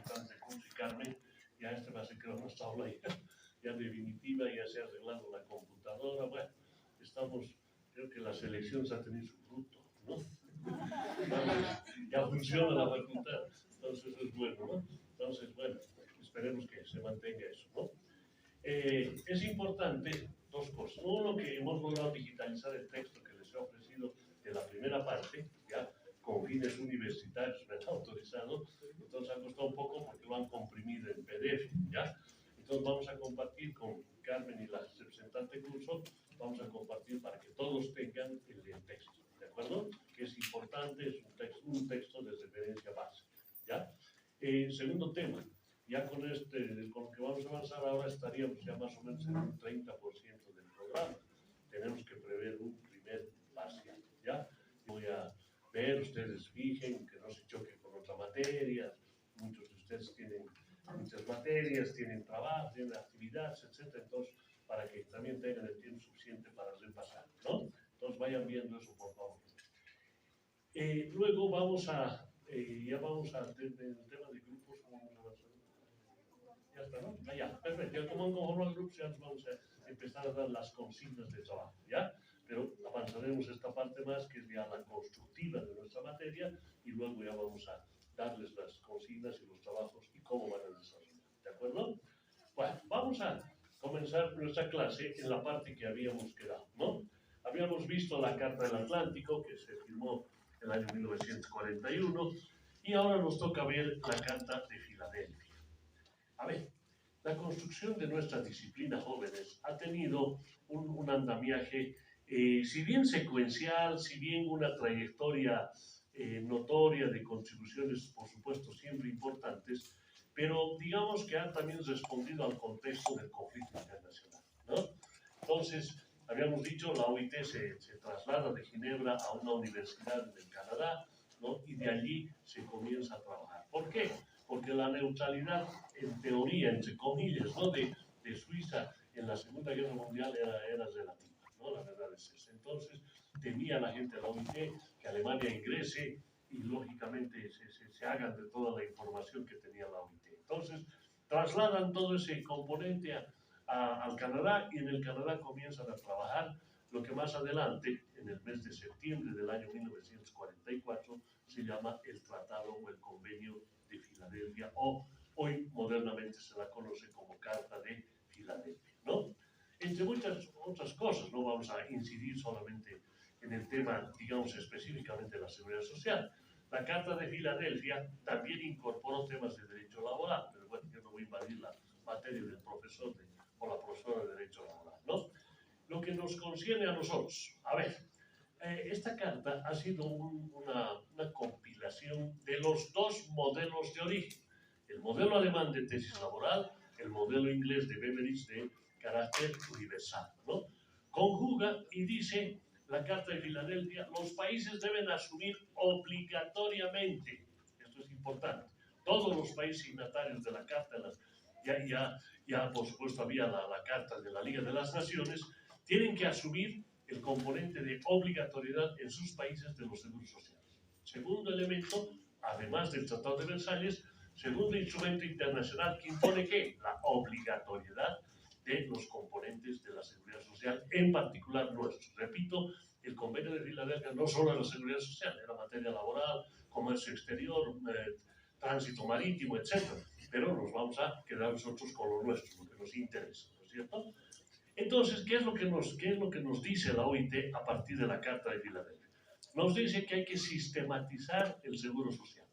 representante Cruz y Carmen, ya este va a ser, creo, nuestra aula ya definitiva, ya se ha arreglado la computadora, bueno, estamos, creo que la selección se ha tenido su fruto, ¿no? Ya funciona la facultad, entonces es bueno, ¿no? Entonces, bueno, esperemos que se mantenga eso, ¿no? Es importante dos cosas. Uno, que hemos logrado digitalizar el texto que les he ofrecido de la primera parte, ya con fines universitarios, me han autorizado, entonces ha costado un poco porque lo han comprimido en PDF, ¿ya? Entonces vamos a compartir con Carmen y la representante curso, vamos a compartir para que todos tengan el texto, ¿de acuerdo? Que es importante, es un texto de referencia base, ¿ya? Segundo tema, ya con lo que vamos a avanzar ahora estaríamos ya más o menos en un 30% del programa. Tenemos que prever un primer parcial, ¿ya? Voy a ver, ustedes fijen que no se choque con otra materia, muchos de ustedes tienen muchas materias, tienen trabajo, tienen actividades, etc. Entonces, para que también tengan el tiempo suficiente para repasar, ¿no? Entonces, vayan viendo eso, por favor. Luego vamos a, ya vamos a, el tema de grupos, ¿cómo vamos a avanzar? Ya está, ¿no? Ya, perfecto. Ya como han conformado los grupos, ya nos vamos a empezar a dar las consignas de trabajo, ¿ya? Pero avanzaremos esta parte más, que es ya la constructiva de nuestra materia, y luego ya vamos a darles las consignas y los trabajos y cómo van a desarrollar, ¿de acuerdo? Bueno, vamos a comenzar nuestra clase en la parte que habíamos quedado, ¿no? Habíamos visto la Carta del Atlántico, que se firmó en el año 1941, y ahora nos toca ver la Carta de Filadelfia. A ver, la construcción de nuestra disciplina jóvenes ha tenido un andamiaje, si bien secuencial, si bien una trayectoria notoria de contribuciones, por supuesto, siempre importantes, pero digamos que ha también respondido al contexto del conflicto internacional, ¿no? Entonces, habíamos dicho, la OIT se traslada de Ginebra a una universidad del Canadá, ¿no? Y de allí se comienza a trabajar. ¿Por qué? Porque la neutralidad, en teoría, entre comillas, ¿no? de Suiza en la Segunda Guerra Mundial era relativa, ¿no? La verdad es esa. Entonces, temía la gente de la OIT que Alemania ingrese y, lógicamente, se hagan de toda la información que tenía la OIT. Entonces, trasladan todo ese componente al Canadá, y en el Canadá comienzan a trabajar lo que más adelante, en el mes de septiembre del año 1944, se llama el Tratado o el Convenio de Filadelfia, o hoy modernamente se la conoce como Carta de Filadelfia, ¿no? Entre muchas otras cosas, no vamos a incidir solamente en el tema, digamos, específicamente de la seguridad social. La Carta de Filadelfia también incorporó temas de derecho laboral, pero bueno, yo no voy a invadir la materia del profesor o la profesora de derecho laboral, ¿no? Lo que nos concierne a nosotros, a ver, esta carta ha sido una compilación de los dos modelos de origen, el modelo alemán de tesis laboral, el modelo inglés de Beveridge de carácter universal, ¿no? Conjuga y dice la Carta de Filadelfia: los países deben asumir obligatoriamente, esto es importante, todos los países signatarios de la Carta, ya por supuesto había la Carta de la Liga de las Naciones, tienen que asumir el componente de obligatoriedad en sus países de los seguros sociales. Segundo elemento, además del Tratado de Versalles, segundo instrumento internacional que impone ¿qué? La obligatoriedad de los componentes de la seguridad social, en particular nuestros. Repito, el Convenio de Filadelfia no solo era la seguridad social, era materia laboral, comercio exterior, tránsito marítimo, etc. Pero nos vamos a quedar nosotros con lo nuestro, lo que nos interesa, ¿no es cierto? Entonces, ¿qué es lo que nos dice la OIT a partir de la Carta de Filadelfia? Nos dice que hay que sistematizar el seguro social.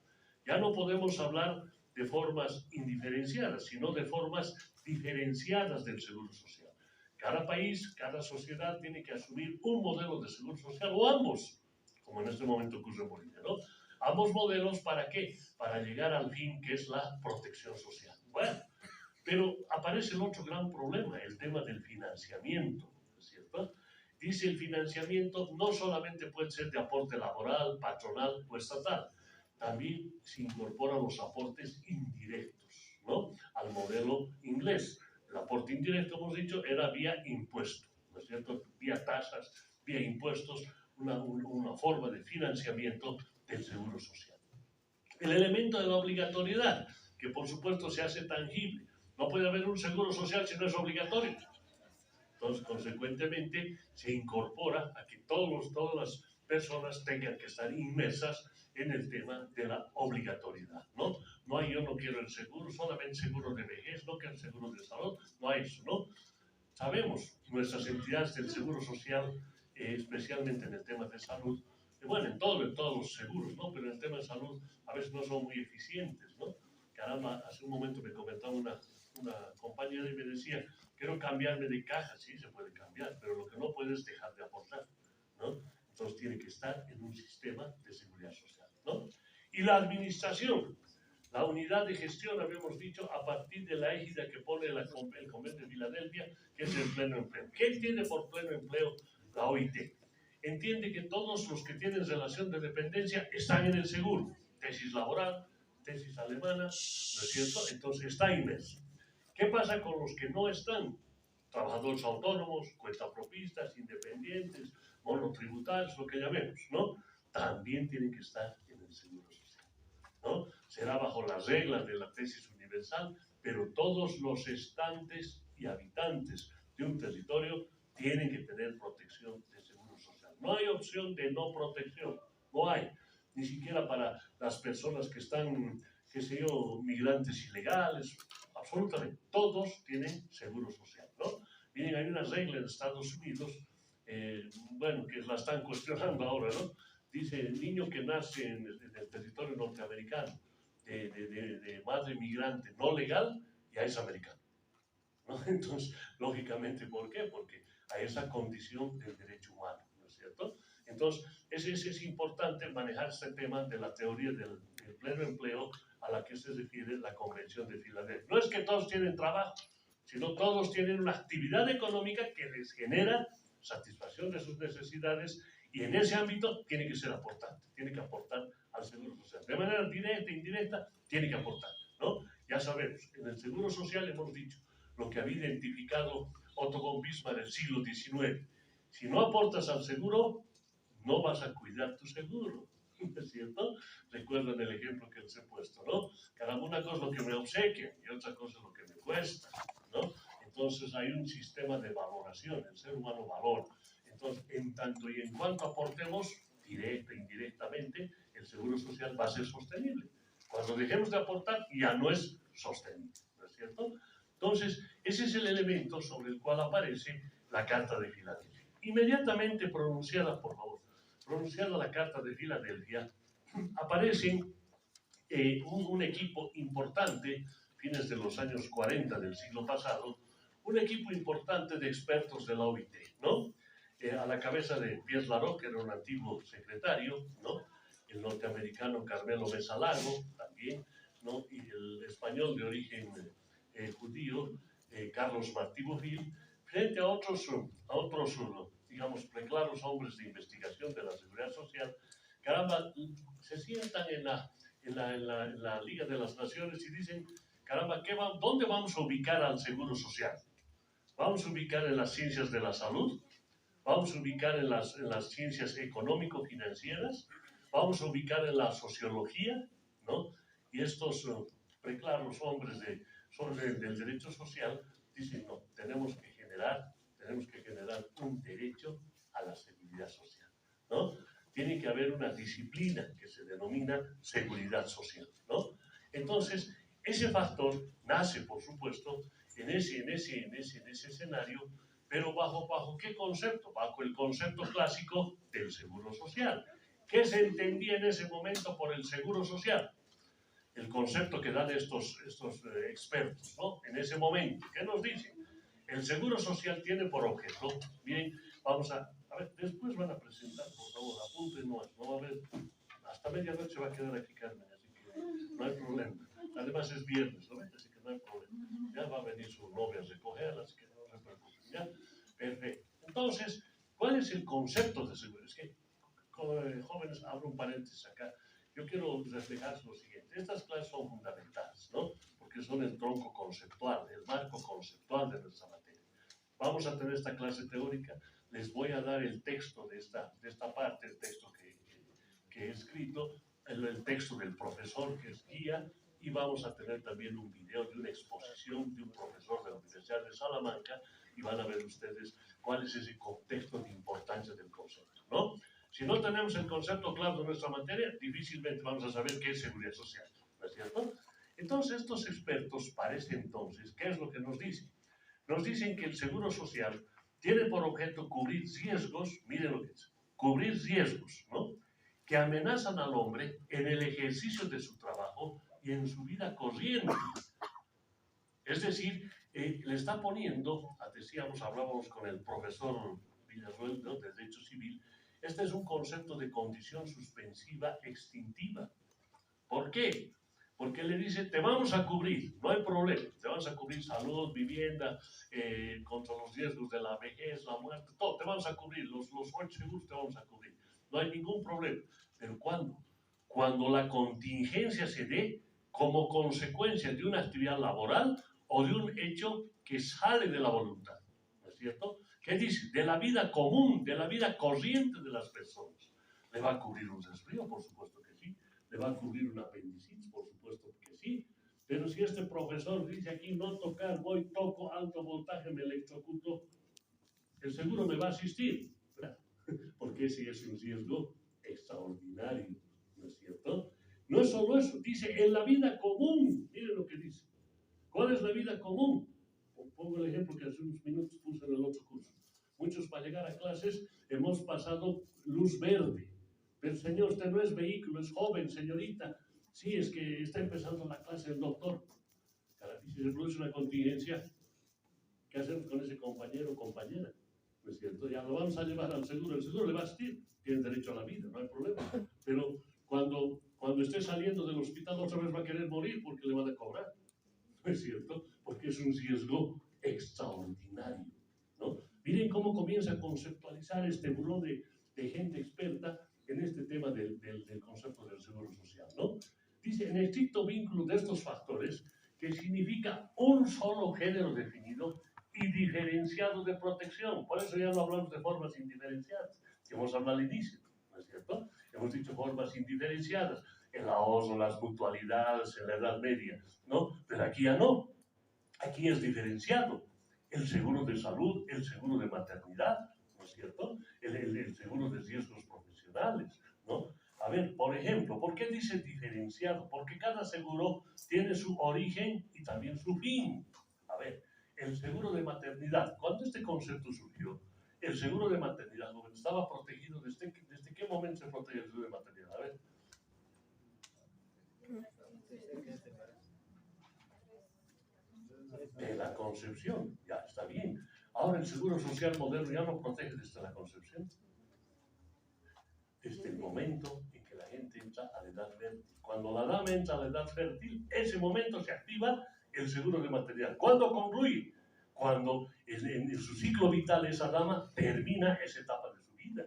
Ya no podemos hablar de formas indiferenciadas, sino de formas diferenciadas del seguro social. Cada país, cada sociedad tiene que asumir un modelo de seguro social, o ambos, como en este momento ocurre en Bolivia, ¿no? Ambos modelos, ¿para qué? Para llegar al fin, que es la protección social. Bueno, pero aparece el otro gran problema, el tema del financiamiento, ¿no es cierto? Dice, el financiamiento no solamente puede ser de aporte laboral, patronal o estatal, también se incorporan los aportes indirectos, ¿no? Al modelo inglés. El aporte indirecto, hemos dicho, era vía impuesto, ¿no es cierto? Vía tasas, vía impuestos, una forma de financiamiento del seguro social. El elemento de la obligatoriedad, que que por supuesto se hace tangible. No puede haber un seguro social si no es obligatorio. Entonces, consecuentemente, se incorpora a que todas las personas tengan que estar inmersas en el tema de la obligatoriedad, ¿no? No hay yo no quiero el seguro, solamente seguro de vejez, no quiero el seguro de salud, no hay eso, ¿no? Sabemos, nuestras entidades del seguro social, especialmente en el tema de salud, bueno, en todos los seguros, ¿no? Pero en el tema de salud a veces no son muy eficientes, ¿no? Caramba, hace un momento me comentaba una compañera y me decía, quiero cambiarme de caja, sí, se puede cambiar, pero lo que no puede es dejar de aportar, ¿no? Entonces tiene que estar en un sistema de seguridad social, ¿no? Y la administración, la unidad de gestión, habíamos dicho, a partir de la égida que pone el Convenio de Filadelfia, que es el pleno empleo. ¿Qué entiende por pleno empleo la OIT? Entiende que todos los que tienen relación de dependencia están en el seguro. Tesis laboral, tesis alemana, ¿no es cierto? Entonces está inmerso. ¿Qué pasa con los que no están? Trabajadores autónomos, cuentapropistas, independientes, monotributarios, lo que llamemos, ¿no? También tienen que estar en el seguro social, ¿no? Será bajo las reglas de la tesis universal, pero todos los estantes y habitantes de un territorio tienen que tener protección de seguro social. No hay opción de no protección, no hay. Ni siquiera para las personas que están, qué sé yo, migrantes ilegales, absolutamente todos tienen seguro social, ¿no? Miren, hay una regla en Estados Unidos, bueno, que la están cuestionando ahora, ¿no? Dice, el niño que nace en el territorio norteamericano, de madre migrante no legal, ya es americano, ¿no? Entonces, lógicamente, ¿por qué? Porque hay esa condición del derecho humano, ¿no es cierto? Entonces, es importante manejar este tema de la teoría del pleno empleo a la que se refiere la Convención de Filadelfia. No es que todos tienen trabajo, sino todos tienen una actividad económica que les genera satisfacción de sus necesidades y en ese ámbito tiene que ser aportante, tiene que aportar al seguro social. De manera directa e indirecta, tiene que aportar, ¿no? Ya sabemos, en el seguro social hemos dicho lo que había identificado Otto von Bismarck en el siglo XIX. Si no aportas al seguro, no vas a cuidar tu seguro, ¿no es cierto? Recuerdan el ejemplo que les he puesto, ¿no? Cada una cosa es lo que me obsequia y otra cosa es lo que me cuesta, ¿no? Entonces hay un sistema de valoración, el ser humano valora. Entonces, en tanto y en cuanto aportemos, directa e indirectamente, el seguro social va a ser sostenible. Cuando dejemos de aportar, ya no es sostenible, ¿no es cierto? Entonces, ese es el elemento sobre el cual aparece la Carta de Filadelfia. Inmediatamente pronunciada, por favor, pronunciada la Carta de Filadelfia, aparece un equipo importante, fines de los años 40 del siglo pasado, un equipo importante de expertos de la OIT, ¿no? A la cabeza de Pierre Laroque, que era un antiguo secretario, ¿no? El norteamericano Carmelo Mesa Lago, también, ¿no? Y el español de origen judío, Carlos Martí Bofill, frente a otros, digamos, preclaros hombres de investigación de la seguridad social. Caramba, se sientan en la Liga de las Naciones y dicen, caramba, ¿dónde vamos a ubicar al seguro social? ¿Vamos a ubicar en las ciencias de la salud? ¿Vamos a ubicar en las ciencias económico-financieras? ¿Vamos a ubicar en la sociología? ¿No? Y estos preclaros hombres del derecho social dicen, no, tenemos que generar un derecho a la seguridad social, ¿no? Tiene que haber una disciplina que se denomina seguridad social, ¿no? Entonces, ese factor nace, por supuesto, en ese escenario, pero ¿bajo qué concepto? Bajo el concepto clásico del seguro social. ¿Qué se entendía en ese momento por el seguro social? El concepto que dan estos expertos, ¿no? En ese momento, ¿qué nos dicen? El seguro social tiene por objeto, miren, vamos a ver, después van a presentar, por favor, apunten, no va a haber, hasta medianoche va a quedar aquí Carmen, así que no hay problema. Además es viernes, ¿no? Así que no hay problema. Ya va a venir su novia a recoger, así que no se preocupen, ¿ya? Perfecto. Entonces, ¿cuál es el concepto de seguridad? Es que, jóvenes, abro un paréntesis acá. Yo quiero reflejar lo siguiente. Estas clases son fundamentales, ¿no? Porque son el tronco conceptual, el marco conceptual de nuestra materia. Vamos a tener esta clase teórica. Les voy a dar el texto de esta parte, el texto que he escrito, el texto del profesor que es guía, y vamos a tener también un video de una exposición de un profesor de la Universidad de Salamanca y van a ver ustedes cuál es ese contexto de importancia del concepto, ¿no? Si no tenemos el concepto claro de nuestra materia, difícilmente vamos a saber qué es seguridad social, ¿no es cierto? Entonces, estos expertos parece entonces, ¿qué es lo que nos dicen? Nos dicen que el seguro social tiene por objeto cubrir riesgos, miren lo que es, cubrir riesgos, ¿no?, que amenazan al hombre en el ejercicio de su trabajo y en su vida corriente. Es decir, le está poniendo, decíamos, hablábamos con el profesor Villarroel, ¿no?, de Derecho Civil, este es un concepto de condición suspensiva extintiva. ¿Por qué? Porque le dice, te vamos a cubrir, no hay problema, te vamos a cubrir salud, vivienda, contra los riesgos de la vejez, la muerte, todo, te vamos a cubrir, los 8 seguros te vamos a cubrir, no hay ningún problema. ¿Pero cuándo? Cuando la contingencia se dé como consecuencia de una actividad laboral o de un hecho que sale de la voluntad, ¿no es cierto? ¿Qué dice? De la vida común, de la vida corriente de las personas. ¿Le va a cubrir un resfrío? Por supuesto que sí. ¿Le va a cubrir un apendicitis? Por supuesto que sí. Pero si este profesor dice aquí no tocar, voy, toco, alto voltaje, me electrocuto, el seguro me va a asistir, ¿verdad? Porque ese es un riesgo extraordinario, ¿no es cierto? No es solo eso, dice en la vida común, miren lo que dice. ¿Cuál es la vida común? Pongo el ejemplo que hace unos minutos puse en el otro curso. Muchos para llegar a clases hemos pasado luz verde. Pero señor, usted no es vehículo, es joven, señorita. Sí, es que está empezando la clase el doctor. Y si se produce una contingencia, ¿qué hacemos con ese compañero o compañera? ¿No es cierto? Ya lo vamos a llevar al seguro. El seguro le va a asistir. Tiene derecho a la vida, no hay problema. Pero cuando esté saliendo del hospital otra vez va a querer morir porque le van a cobrar. ¿No es cierto? Porque es un riesgo extraordinario, ¿no? Miren cómo comienza a conceptualizar este buró de gente experta en este tema del concepto del seguro social, ¿no? Dice, en estricto vínculo de estos factores, que significa un solo género definido y diferenciado de protección. Por eso ya no hablamos de formas indiferenciadas, que hemos hablado al inicio, ¿no es cierto? Hemos dicho formas indiferenciadas, el ahorro, las mutualidades en la Edad Media, ¿no? Pero aquí ya no. Aquí es diferenciado. El seguro de salud, el seguro de maternidad, ¿no es cierto? El seguro de riesgos profesionales, ¿no? A ver, por ejemplo, ¿por qué dice diferenciado? Porque cada seguro tiene su origen y también su fin. A ver, el seguro de maternidad, ¿cuándo este concepto surgió? El seguro de maternidad, estaba protegido, ¿desde qué momento se protege el seguro de maternidad? A ver. De la concepción, ya está bien. Ahora el seguro social moderno ya no protege desde la concepción. Desde el momento en que la gente entra a la edad fértil. Cuando la dama entra a la edad fértil, ese momento se activa el seguro de maternidad. ¿Cuándo concluye? Cuando en su ciclo vital esa dama termina esa etapa de su vida.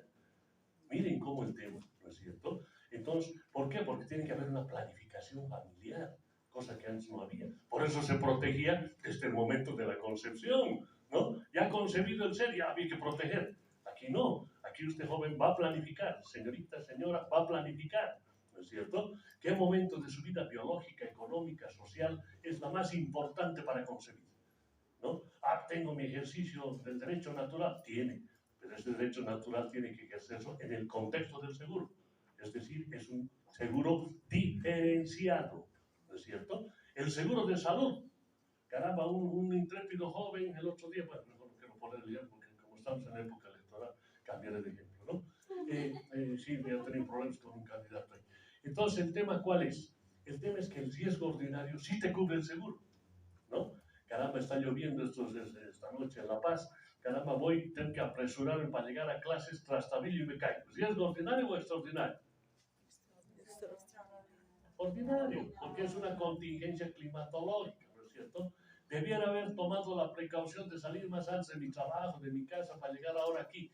Miren cómo el tema, ¿no es cierto? Entonces, ¿por qué? Porque tiene que haber una planificación familiar, cosa que antes no había. Por eso se protegía desde el momento de la concepción, ¿no? Ya concebido el ser, ya había que proteger. Aquí no. Aquí usted, joven, va a planificar. Señorita, señora, va a planificar, ¿no es cierto? ¿Qué momento de su vida biológica, económica, social es la más importante para concebir? ¿No? Ah, tengo mi ejercicio del derecho natural. Tiene. Pero ese derecho natural tiene que ejercerse en el contexto del seguro. Es decir, es un seguro diferenciado, ¿no es cierto? El seguro de salud. Caramba, un intrépido joven el otro día, bueno, mejor no quiero poner el ejemplo, porque como estamos en época electoral, cambiaré de ejemplo, ¿no? Sí, voy a tener problemas con un candidato ahí. Entonces, ¿el tema cuál es? El tema es que el riesgo ordinario sí te cubre el seguro, ¿no? Caramba, está lloviendo esta noche en La Paz. Caramba, tengo que apresurarme para llegar a clases, trastabillo y me caigo. ¿Riesgo ordinario o extraordinario? Ordinario, porque es una contingencia climatológica, ¿no es cierto? Debiera haber tomado la precaución de salir más antes de mi trabajo, de mi casa, para llegar ahora aquí.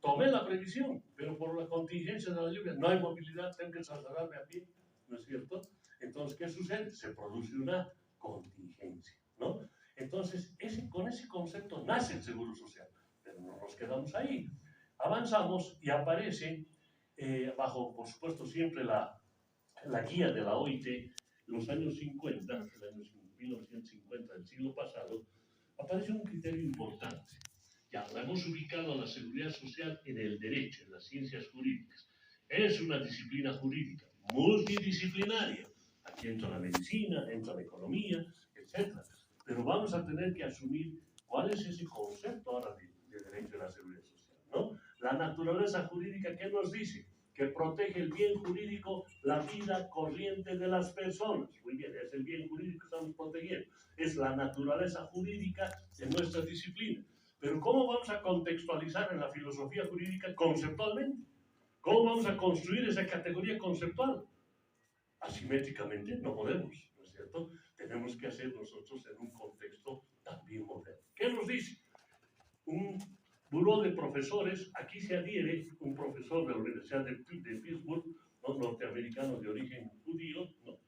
Tomé la previsión, pero por la contingencia de la lluvia no hay movilidad, tengo que trasladarme a pie, ¿no es cierto? Entonces, ¿qué sucede? Se produce una contingencia, ¿no? Entonces, con ese concepto nace el seguro social, pero no nos quedamos ahí. Avanzamos y aparece, bajo, por supuesto, siempre la guía de la OIT, en los años 50, el año 1950 del siglo pasado, aparece un criterio importante. Ya la hemos ubicado a la seguridad social en el derecho, en las ciencias jurídicas. Es una disciplina jurídica multidisciplinaria. Aquí entra la medicina, entra la economía, etc. Pero vamos a tener que asumir cuál es ese concepto ahora de derecho de la seguridad social, ¿no? La naturaleza jurídica, ¿qué nos dice? Que protege el bien jurídico, la vida corriente de las personas. Muy bien, es el bien jurídico que estamos protegiendo. Es la naturaleza jurídica de nuestra disciplina. Pero ¿cómo vamos a contextualizar en la filosofía jurídica conceptualmente? ¿Cómo vamos a construir esa categoría conceptual? Asimétricamente no podemos, ¿no es cierto? Tenemos que hacer nosotros en un contexto también moderno. ¿Qué nos dice? Un buró de profesores, aquí se adhiere un profesor de la Universidad de Pittsburgh, ¿no? Norteamericano de origen judío, ¿no?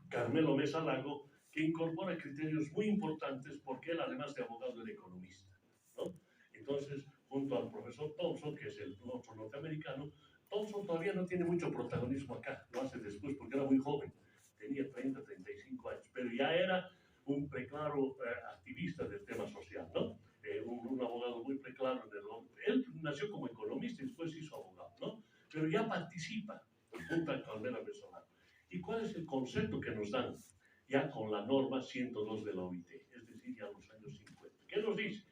Carmelo Mesa Lago, que incorpora criterios muy importantes porque él, además de abogado, era economista, ¿no? Entonces, junto al profesor Thompson, que es el otro norteamericano, Thompson todavía no tiene mucho protagonismo acá, lo hace después porque era muy joven, tenía 30, 35 años, pero ya era un preclaro activista del tema social, ¿no? Un abogado muy preclaro en el... Él nació como economista y después se hizo abogado, ¿no? Pero ya participa junto a Carmelo Mesa Lago. ¿Y cuál es el concepto que nos dan ya con la norma 102 de la OIT? Es decir, ya en los años 50. ¿Qué nos dice?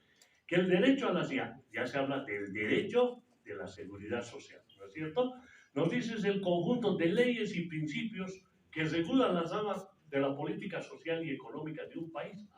Que el derecho a la ya se habla del derecho de la seguridad social, ¿no es cierto? Nos dice es el conjunto de leyes y principios que regulan las ramas de la política social y económica de un país.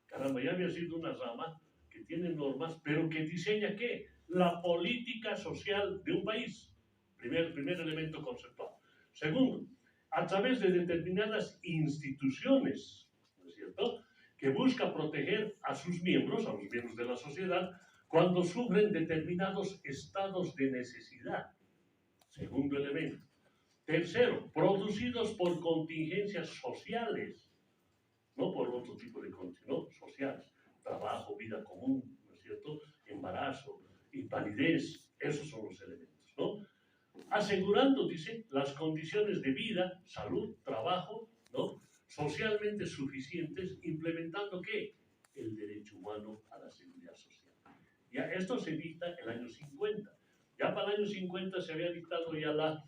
Caramba, ya había sido una rama que tiene normas, pero que diseña ¿qué? La política social de un país. Primer elemento conceptual. Segundo, a través de determinadas instituciones, ¿no es cierto?, que busca proteger a sus miembros, a los miembros de la sociedad, cuando sufren determinados estados de necesidad. Segundo elemento. Tercero, producidos por contingencias sociales, no por otro tipo de contingencias, ¿no? Sociales. Trabajo, vida común, ¿no es cierto?, embarazo, invalidez, esos son los elementos, ¿no? Asegurando, dice, las condiciones de vida, salud, trabajo, ¿no?, socialmente suficientes, implementando ¿qué? El derecho humano a la seguridad social. Ya esto se dicta en el año 50. Ya para el año 50 se había dictado ya la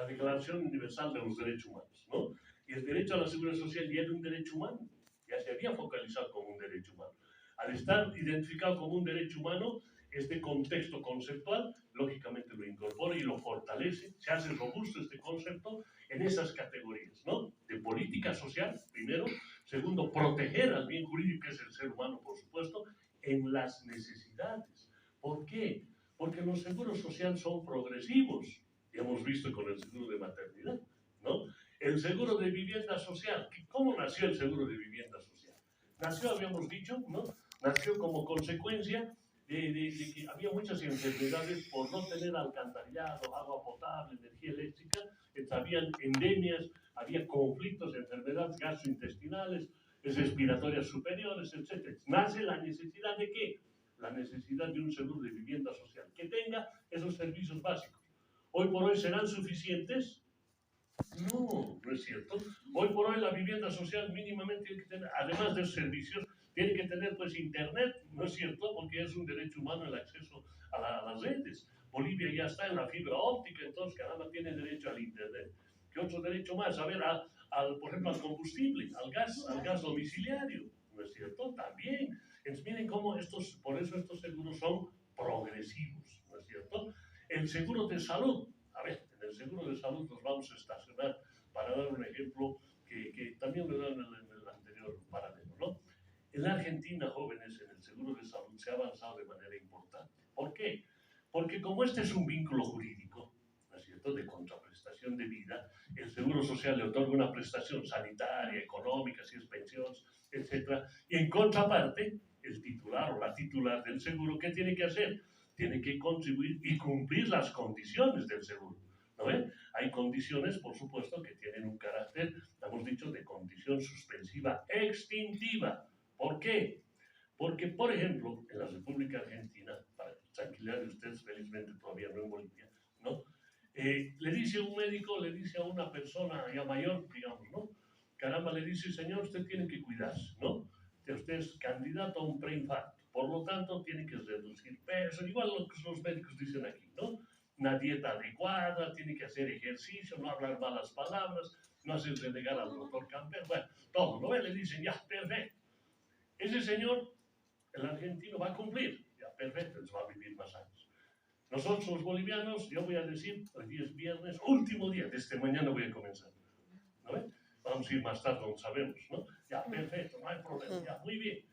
Declaración Universal de los Derechos Humanos, ¿no? Y el derecho a la seguridad social ya era un derecho humano, ya se había focalizado como un derecho humano. Al estar identificado como un derecho humano, este contexto conceptual, lógicamente lo incorpora y lo fortalece, se hace robusto este concepto en esas categorías, ¿no? De política social, primero. Segundo, proteger al bien jurídico, que es el ser humano, por supuesto, en las necesidades. ¿Por qué? Porque los seguros sociales son progresivos, ya hemos visto con el seguro de maternidad, ¿no? El seguro de vivienda social, ¿cómo nació el seguro de vivienda social? Nació, habíamos dicho, ¿no? Nació como consecuencia de que había muchas enfermedades por no tener alcantarillado, agua potable, energía eléctrica, habían endemias, había conflictos, enfermedades gastrointestinales, respiratorias superiores, etc. Nace la necesidad de ¿qué? La necesidad de un seguro de vivienda social que tenga esos servicios básicos. Hoy por hoy serán suficientes. No, no es cierto. Hoy por hoy la vivienda social mínimamente tiene que tener, además de esos servicios, tiene que tener pues internet, ¿no es cierto? Porque es un derecho humano el acceso a las redes. Bolivia ya está en la fibra óptica, entonces caramba tiene derecho al internet. ¿Qué otro derecho más? A ver, por ejemplo, al combustible, al gas domiciliario, ¿no es cierto? También. Entonces miren cómo por eso estos seguros son progresivos, ¿no es cierto? El seguro de salud. A ver, en el seguro de salud nos vamos a estacionar para dar un ejemplo que también lo dan en el anterior paralelo, ¿no? En la Argentina, jóvenes, en el seguro de salud se ha avanzado de manera importante. ¿Por qué? Porque como este es un vínculo jurídico, ¿no es cierto?, de contraprestación de vida, el Seguro Social le otorga una prestación sanitaria, económica, si es pensión, etc. Y en contraparte, el titular o la titular del seguro, ¿qué tiene que hacer? Tiene que contribuir y cumplir las condiciones del seguro, ¿no ven? Hay condiciones, por supuesto, que tienen un carácter, hemos dicho, de condición suspensiva extintiva. ¿Por qué? Porque, por ejemplo, en la República Argentina, para tranquilidad de ustedes, felizmente todavía no en Bolivia, ¿no? Le dice un médico, le dice a una persona ya mayor, digamos, ¿no? Caramba, le dice, señor, usted tiene que cuidarse, ¿no? Usted es candidato a un preinfarto, por lo tanto, tiene que reducir peso, igual lo que los médicos dicen aquí, ¿no? Una dieta adecuada, tiene que hacer ejercicio, no hablar malas palabras, no hacer renegar al doctor Camper, bueno, todo, ¿no? Le dicen, ya, perfecto. Ese señor, el argentino, va a cumplir, ya, perfecto, va a vivir más años. Nosotros los bolivianos, yo voy a decir, hoy día es viernes, último día, desde mañana voy a comenzar, ¿no ves? Vamos a ir más tarde, no sabemos, ¿no? Ya, perfecto, no hay problema, ya, muy bien.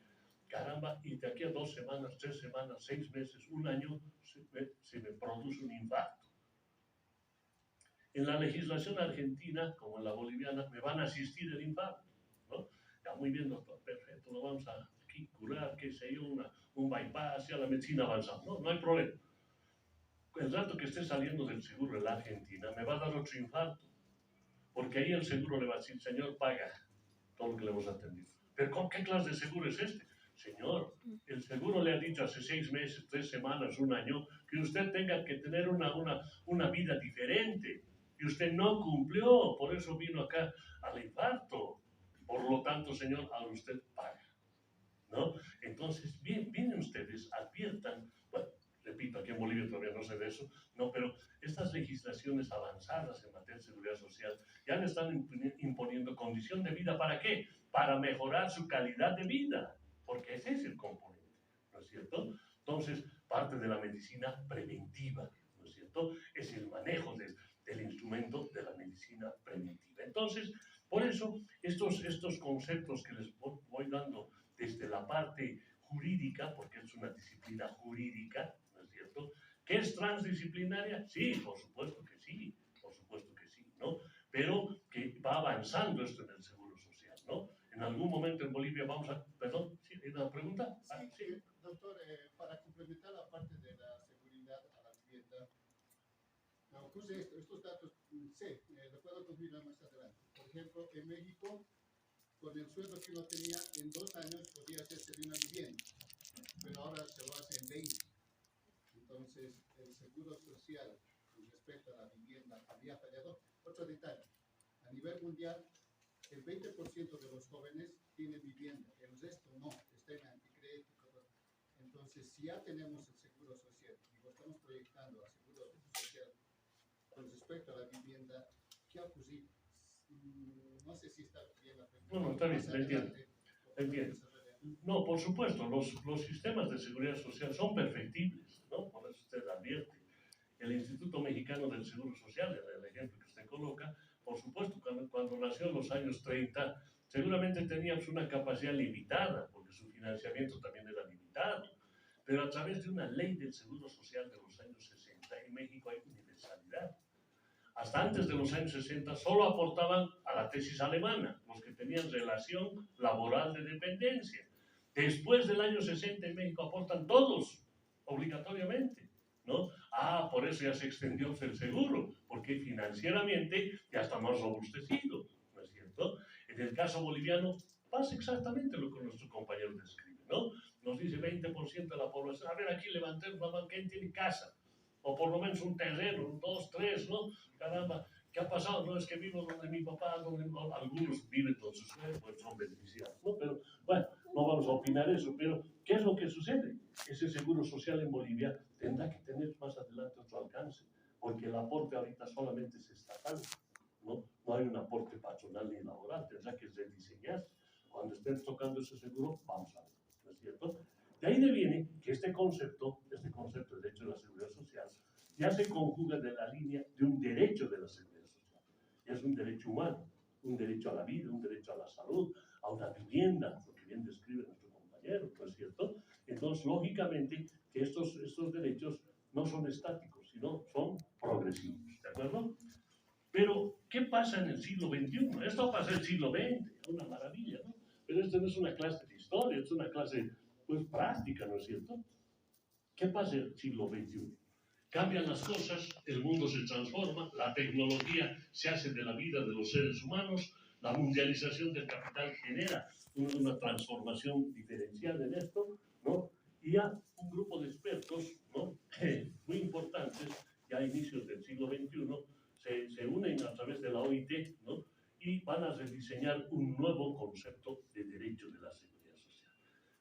Caramba, y de aquí a 2 semanas, 3 semanas, 6 meses, un año, se me produce un infarto. En la legislación argentina, como en la boliviana, me van a asistir el infarto, ¿no? Ya, muy bien, doctor, perfecto, lo vamos a aquí curar, qué sé yo, un bypass, ya la medicina avanzada, no hay problema. El rato que esté saliendo del seguro en la Argentina, me va a dar otro infarto, porque ahí el seguro le va a decir, señor, paga todo lo que le hemos atendido. Pero ¿con qué clase de seguro es este? Señor, el seguro le ha dicho hace 6 meses, 3 semanas, un año, que usted tenga que tener una vida diferente. Y usted no cumplió, por eso vino acá al infarto. Por lo tanto, señor, ahora usted paga, ¿no? Entonces, vienen ustedes, adviertan, bueno, repito, aquí en Bolivia todavía no sé de eso, no, pero estas legislaciones avanzadas en materia de seguridad social ya le están imponiendo condición de vida, ¿para qué? Para mejorar su calidad de vida, porque ese es el componente, ¿no es cierto? Entonces, parte de la medicina preventiva, ¿no es cierto? Es el manejo del instrumento de la medicina preventiva. Entonces, por eso, estos conceptos que les voy dando desde la parte jurídica, porque es una disciplina jurídica, ¿no es cierto? ¿Que es transdisciplinaria? Sí, por supuesto que sí, ¿no? Pero que va avanzando esto en el seguro social, ¿no? En algún momento en Bolivia vamos a... Perdón, ¿sí? ¿Hay una pregunta? Sí, doctor, para complementar la parte de la seguridad a la vivienda, me ocurre esto, estos datos, sé, lo puedo confirmar más adelante. Por ejemplo, en México, con el sueldo que uno tenía, en 2 años podía hacerse de una vivienda, pero ahora se lo hace en 20. Entonces, el seguro social con respecto a la vivienda había fallado. Otro detalle, a nivel mundial, el 20% de los jóvenes tienen vivienda, el resto no, está en anticrédito. Entonces, si ya tenemos el seguro social y lo estamos proyectando al seguro social con respecto a la vivienda, ¿qué ha ocurrido? No sé si está bien la pregunta. No, está bien, entiendo. No, por supuesto, los sistemas de seguridad social son perfectibles, ¿no? Por eso usted advierte. El Instituto Mexicano del Seguro Social, el ejemplo que usted coloca, por supuesto, cuando nació en los años 30, seguramente teníamos una capacidad limitada, porque su financiamiento también era limitado, pero a través de una ley del Seguro Social de los años 60, en México hay universalidad. Hasta antes de los años 60 solo aportaban a la tesis alemana, los que tenían relación laboral de dependencia. Después del año 60 en México aportan todos, obligatoriamente, ¿no? Por eso ya se extendió el seguro, porque financieramente ya está más robustecido, ¿no es cierto? En el caso boliviano pasa exactamente lo que nuestro compañero describe, ¿no? Nos dice 20% de la población, a ver, aquí levantemos la mano, ¿quién tiene casa? O por lo menos un terreno, un 2, 3, ¿no? Caramba, ¿qué ha pasado? No es que vivo donde mi papá, algunos viven con sus suegros, pues son beneficiados, ¿no? Pero bueno, no vamos a opinar eso, pero ¿qué es lo que sucede? Ese seguro social en Bolivia tendrá que tener más adelante otro alcance, porque el aporte ahorita solamente es estatal, ¿no? No hay un aporte patronal ni laboral, tendrá que rediseñarse. Cuando estén tocando ese seguro, vamos a ver, ¿no es cierto? De ahí deviene que este concepto, el derecho de la seguridad social, ya se conjuga de la línea de un derecho de la seguridad social. Ya es un derecho humano, un derecho a la vida, un derecho a la salud, a una vivienda, lo que bien describe nuestro compañero, ¿no es cierto? Entonces, lógicamente, que estos derechos no son estáticos, sino son progresivos, ¿de acuerdo? Pero, ¿qué pasa en el siglo XXI? Esto pasa en el siglo XX, una maravilla, ¿no? Pero esto no es una clase de historia, es una clase, pues, práctica, ¿no es cierto? ¿Qué pasa en el siglo XXI? Cambian las cosas, el mundo se transforma, la tecnología se hace de la vida de los seres humanos, la mundialización del capital genera una transformación diferencial en esto, ¿no? Y ya un grupo de expertos, ¿no? Muy importantes ya a inicios del siglo XXI, se unen a través de la OIT, ¿no? Y van a rediseñar un nuevo concepto de derecho de la seguridad social.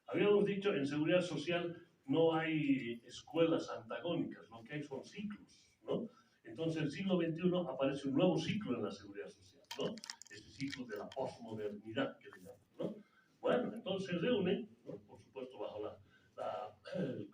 Habíamos dicho, en seguridad social no hay escuelas antagónicas, lo que hay son ciclos, ¿no? Entonces, en el siglo XXI aparece un nuevo ciclo en la seguridad social, ¿no? Este ciclo de la posmodernidad, que le llaman, ¿no? Bueno, entonces se reúnen, ¿no? Por supuesto, bajo el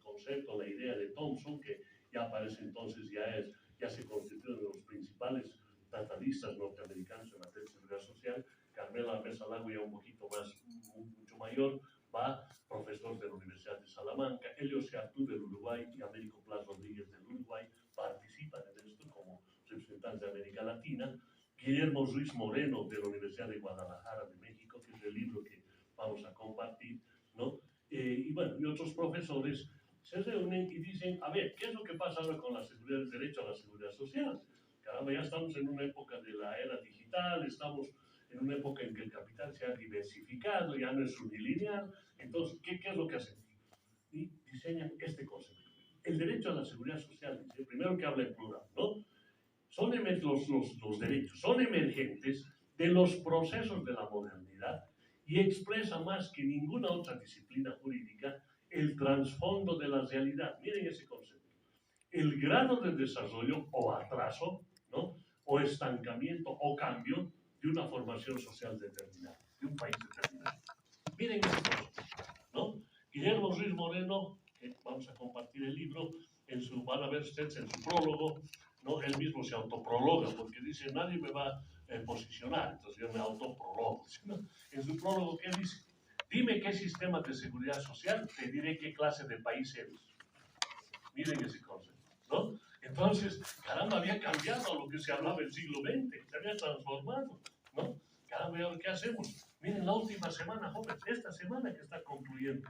concepto, la idea de Thompson, que ya aparece entonces, ya se constituyen los principales tratadistas norteamericanos en materia de seguridad social. Carmela Mesa Lago, ya un poquito más, mucho mayor, va, profesor de la Universidad de Salamanca, Elio Seartú del Uruguay y Américo Plas Rodríguez del Uruguay participan en esto como representantes de América Latina. Guillermo Ruiz Moreno de la Universidad de Guadalajara de México, que es el libro que vamos a compartir, ¿no? Y bueno, y otros profesores se reúnen y dicen, a ver, ¿qué es lo que pasa ahora con la seguridad, el derecho a la seguridad social? Caramba, ya estamos en una época de la era digital, estamos en una época en que el capital se ha diversificado, ya no es unilineal. Entonces, ¿qué es lo que hacemos? Y diseñan este concepto. El derecho a la seguridad social, dice, primero que habla en plural, ¿no? Los derechos son emergentes de los procesos de la modernidad y expresa más que ninguna otra disciplina jurídica el trasfondo de la realidad. Miren ese concepto. El grado de desarrollo o atraso, ¿no? O estancamiento o cambio de una formación social determinada, de un país determinado. Miren ese concepto, ¿no? Guillermo Ruiz Moreno, que vamos a compartir el libro, van a ver ustedes en su prólogo, ¿no? Él mismo se autoprologa porque dice, nadie me va a posicionar, entonces yo me autoprologo, ¿no? En su prólogo, ¿qué dice? Dime qué sistema de seguridad social, te diré qué clase de país eres. Miren ese concepto, ¿no? Entonces, caramba, había cambiado a lo que se hablaba en el siglo XX, se había transformado, ¿no? Caramba, ¿y ahora qué hacemos? Miren, la última semana, jóvenes, esta semana que está concluyendo,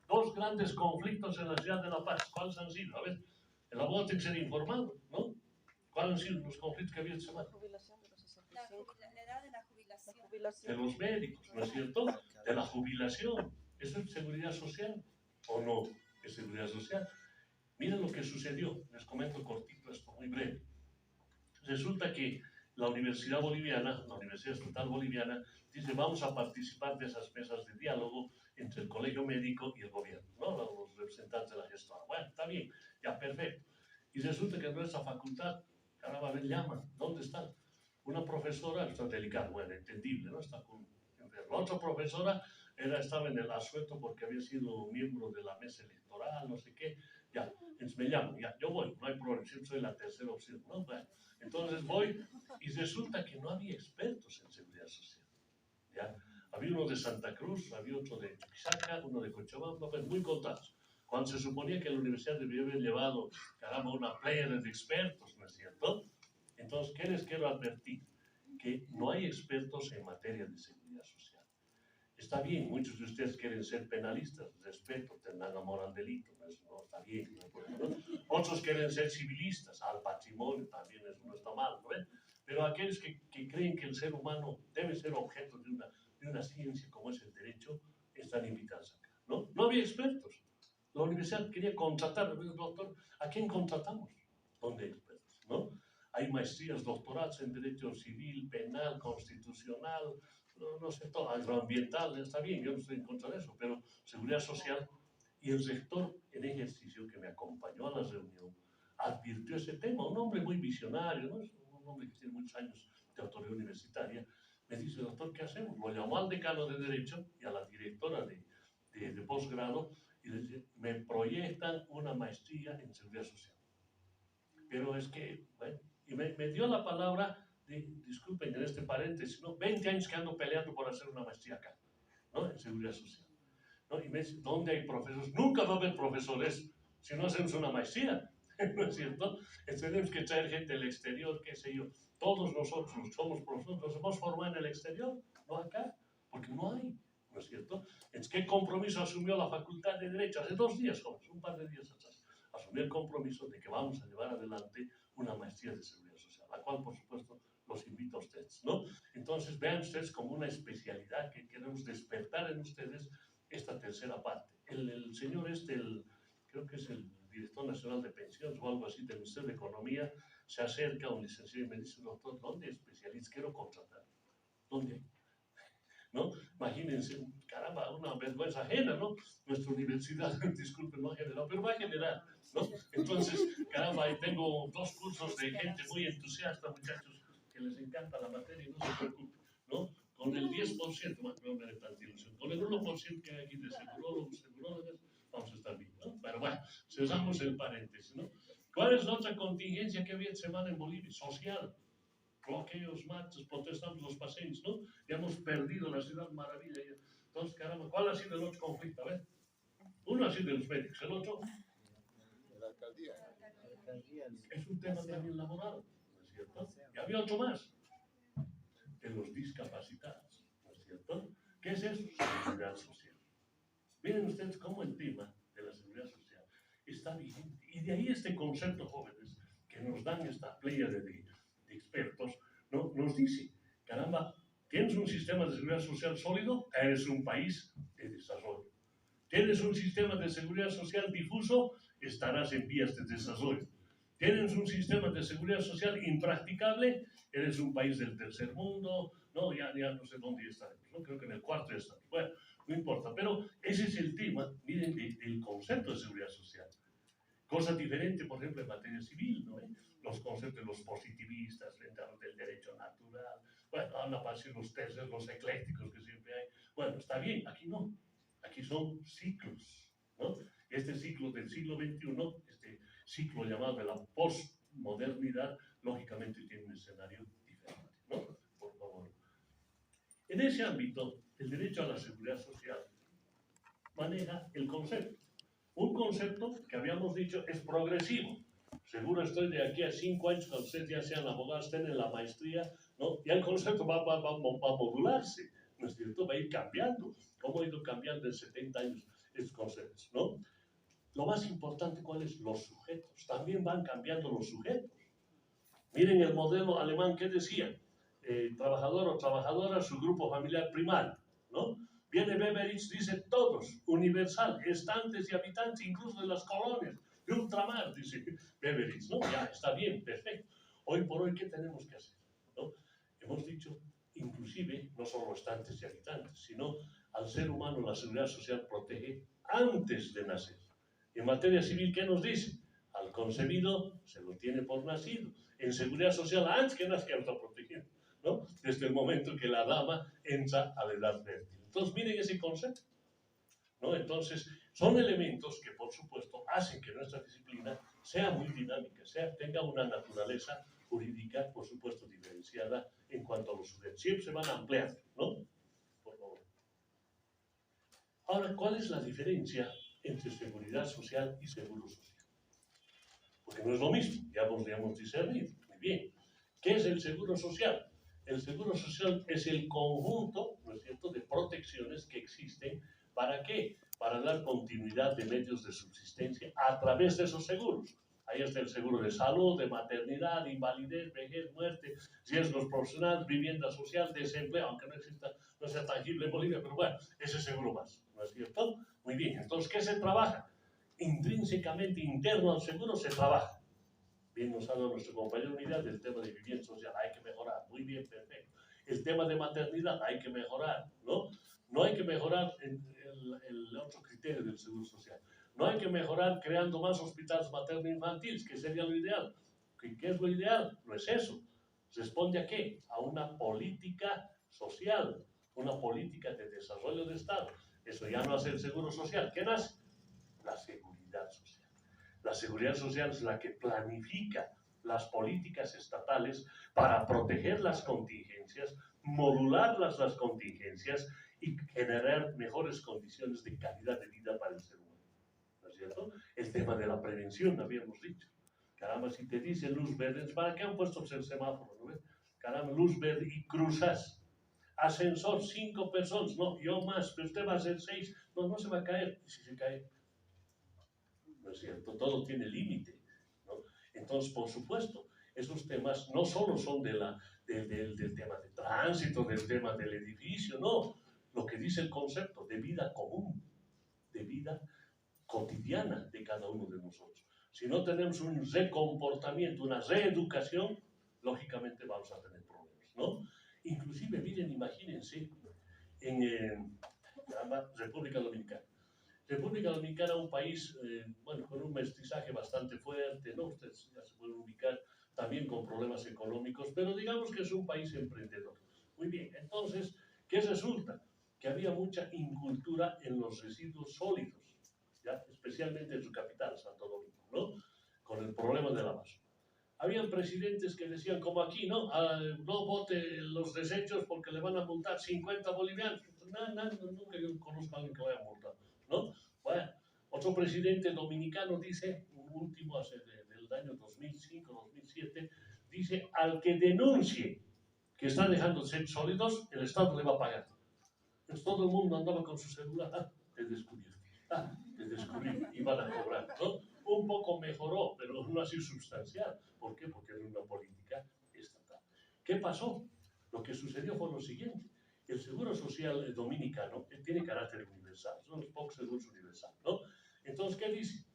dos grandes conflictos en la ciudad de La Paz. ¿Cuáles han sido? A ver, el abogado tiene que ser informado, ¿no? ¿Cuáles han sido los conflictos que había esta semana? La jubilación de los 65. La edad de la jubilación. La jubilación. De los médicos, ¿no es cierto? De la jubilación. ¿Eso es seguridad social o no es seguridad social? Miren lo que sucedió. Les comento cortito esto, muy breve. Resulta que la Universidad Boliviana, la Universidad Estatal Boliviana, dice, vamos a participar de esas mesas de diálogo entre el colegio médico y el gobierno, ¿no? Los representantes de la gestora. Bueno, está bien, ya, perfecto. Y resulta que en nuestra facultad, caramba, me llaman, ¿dónde están? Una profesora, está delicada, bueno, entendible, ¿no? Está con la otra profesora estaba en el asueto porque había sido miembro de la mesa electoral, no sé qué. Ya, entonces me llaman, ya, yo voy, no hay problema, siempre soy la tercera opción, ¿no? Bueno, entonces voy y resulta que no había expertos en seguridad social, ¿ya? Había uno de Santa Cruz, había otro de Chuquisaca, uno de Cochabamba, pues muy contados. Cuando se suponía que la universidad debía haber llevado, caramba, una playa de expertos, ¿no es cierto? Entonces, ¿qué les quiero advertir? Que no hay expertos en materia de seguridad social. Está bien, muchos de ustedes quieren ser penalistas, respeto, tendrán amor al delito, no está bien. ¿No? Otros quieren ser civilistas, al patrimonio también, eso no está mal, ¿no ven? Pero aquellos que creen que el ser humano debe ser objeto de una ciencia como es el derecho, están invitados acá, ¿no? No había expertos. La universidad quería contratar, doctor, ¿a quién contratamos? ¿Dónde hay expertos? ¿No? Hay maestrías, doctorados en derecho civil, penal, constitucional, no sé, todo, agroambiental, está bien, yo no estoy en contra de eso, pero seguridad social. Y el rector en ejercicio que me acompañó a la reunión advirtió ese tema, un hombre muy visionario, ¿no? Un hombre que tiene muchos años de autoridad universitaria. Me dice, doctor, ¿qué hacemos? Lo llamó al decano de Derecho y a la directora de posgrado y le dice, me proyectan una maestría en seguridad social. Pero es que, bueno, y me dio la palabra, disculpen en este paréntesis, ¿no? 20 años que ando peleando por hacer una maestría acá, ¿no? En seguridad social, ¿no? Y me dice, ¿dónde hay profesores? Nunca va a haber profesores si no hacemos una maestría, ¿no es cierto? Tenemos que traer gente del exterior, qué sé yo. Todos nosotros somos profesores, nos hemos formado en el exterior, no acá, porque no hay, ¿no es cierto? Entonces, ¿qué compromiso asumió la Facultad de Derecho? Hace 2 días, jóvenes, un par de días atrás. Asumió el compromiso de que vamos a llevar adelante una maestría de seguridad social, la cual, por supuesto, los invito a ustedes, ¿no? Entonces, vean ustedes como una especialidad que queremos despertar en ustedes esta tercera parte. El señor creo que es el Director Nacional de Pensiones o algo así del Ministerio de Economía, se acerca a un licenciado y me dice, doctor, ¿dónde especialistas quiero contratar? ¿Dónde? ¿No? Imagínense, caramba, una vergüenza ajena, ¿no? Nuestra universidad, disculpen, no ha generado, pero va a generar, ¿no? Entonces, caramba, ahí tengo 2 cursos de gente muy entusiasta, muchachos, que les encanta la materia y no se preocupen, ¿no? Con el 10%, más no me da tanta ilusión, con el 1% que hay aquí de segurólogos, segurólogas, vamos a estar bien, ¿no? Pero bueno, cesamos el paréntesis, ¿no? ¿Cuál es la otra contingencia que había semana en Bolivia? Social. Bloqueos, marchas, protestamos los paseños, ¿no? Ya hemos perdido la ciudad maravilla. Entonces, caramba, ¿cuál ha sido el otro conflicto? A ver, uno ha sido de los médicos, el otro La alcaldía. es un tema también laboral, ¿no es cierto? Y había otro más, de los discapacitados, ¿no es cierto? ¿Qué es eso? Seguridad social. Miren ustedes cómo el tema de la seguridad social está vigente. Y de ahí este concepto, jóvenes, que nos dan esta playa de expertos, ¿no? Nos dice, caramba, ¿tienes un sistema de seguridad social sólido? Eres un país de desarrollo. ¿Tienes un sistema de seguridad social difuso? Estarás en vías de desarrollo. ¿Tienes un sistema de seguridad social impracticable? Eres un país del tercer mundo. No, ya no sé dónde estaremos, ¿no? Creo que en el cuarto ya estamos. Bueno, no importa, pero ese es el tema, miren, del concepto de seguridad social. Cosa diferente, por ejemplo, en materia civil, ¿no? Los conceptos de los positivistas frente al del derecho natural. Bueno, van a aparecer los tercios, los eclécticos que siempre hay. Bueno, está bien, aquí no. Aquí son ciclos, ¿no? Este ciclo del siglo XXI, este ciclo llamado de la postmodernidad, lógicamente tiene un escenario diferente, ¿no? Por favor. En ese ámbito, el derecho a la seguridad social maneja el concepto. Un concepto que habíamos dicho es progresivo. Seguro estoy de aquí a 5 años, cuando ustedes ya sean abogados, estén en la maestría, ¿no? Ya el concepto va a modularse, ¿no es cierto? Va a ir cambiando. ¿Cómo ha ido cambiando en 70 años estos conceptos, ¿no? Lo más importante, ¿cuál es? Los sujetos. También van cambiando los sujetos. Miren el modelo alemán que decía, trabajador o trabajadora, su grupo familiar primario, ¿no? Viene Beveridge, dice todos, universal, estantes y habitantes, incluso de las colonias, de ultramar, dice Beveridge, ¿no? Ya, está bien, perfecto. Hoy por hoy, ¿qué tenemos que hacer? ¿No? Hemos dicho, inclusive, no solo estantes y habitantes, sino al ser humano la seguridad social protege antes de nacer. En materia civil, ¿qué nos dice? Al concebido se lo tiene por nacido. En seguridad social, antes que nazca, está protegido, ¿no? Desde el momento que la dama entra a la edad fértil. Entonces, miren ese concepto, ¿no? Entonces, son elementos que, por supuesto, hacen que nuestra disciplina sea muy dinámica, tenga una naturaleza jurídica, por supuesto, diferenciada en cuanto a los sujetos. Siempre se van a ampliar, ¿no? Por favor. Ahora, ¿cuál es la diferencia entre seguridad social y seguro social? Porque no es lo mismo, ya podríamos discernir. Muy bien. ¿Qué es el seguro social? El seguro social es el conjunto, ¿no es cierto?, de protecciones que existen. ¿Para qué? Para dar continuidad de medios de subsistencia a través de esos seguros. Ahí está el seguro de salud, de maternidad, invalidez, vejez, muerte, riesgos profesionales, vivienda social, desempleo, aunque no exista, no sea tangible en Bolivia, pero bueno, ese seguro más, ¿no es cierto? Muy bien, entonces, ¿qué se trabaja? Intrínsecamente interno al seguro se trabaja. Bien nos ha dado nuestro compañero Unidad del tema de vivienda social, hay que mejorar, muy bien, perfecto. El tema de maternidad, hay que mejorar, ¿no? No hay que mejorar el otro criterio del seguro social. No hay que mejorar creando más hospitales materno-infantiles, que sería lo ideal. ¿Qué es lo ideal? No es eso. ¿Responde a qué? A una política social, una política de desarrollo de Estado. Eso ya no hace el seguro social. ¿Qué nace? La seguridad social. La seguridad social es la que planifica las políticas estatales para proteger las contingencias, modularlas las contingencias y generar mejores condiciones de calidad de vida para el ser humano. ¿No es cierto? El tema de la prevención, habíamos dicho. Caramba, si te dice luz verde, ¿para qué han puesto el semáforo? ¿No ves? Caramba, luz verde y cruzas. Ascensor, 5 personas, no, yo más, pero usted va a ser 6, no se va a caer. ¿Y si se cae? ¿No es cierto? Todo tiene límite, ¿no? Entonces, por supuesto, esos temas no solo son del tema de tránsito, del tema del edificio, no. Lo que dice el concepto de vida común, de vida cotidiana de cada uno de nosotros. Si no tenemos un recomportamiento, una reeducación, lógicamente vamos a tener problemas, ¿no? Inclusive, miren, imagínense, en República Dominicana. República Dominicana, un país, bueno, con un mestizaje bastante fuerte, ¿no? Ustedes ya se pueden ubicar también con problemas económicos, pero digamos que es un país emprendedor. Muy bien, entonces, ¿qué resulta? Que había mucha incultura en los residuos sólidos, ¿ya? Especialmente en su capital, Santo Domingo, ¿no? Con el problema de la basura. Habían presidentes que decían, como aquí, no, no bote los desechos porque le van a multar 50 bolivianos. Nunca yo conozco a alguien que vaya a multar, ¿no? Bueno, otro presidente dominicano dice, un último del año 2005-2007, dice, al que denuncie que está dejando desechos sólidos, el Estado le va a pagar. Entonces todo el mundo andaba con su celular, te descubrí, te descubrí, y van a cobrar, ¿no? Un poco mejoró, pero no ha sido sustancial. ¿Por qué? Porque era una política estatal. ¿Qué pasó? Lo que sucedió fue lo siguiente. El Seguro Social dominicano tiene carácter universal, son los pocos seguros universales, ¿no? Entonces, ¿qué dice?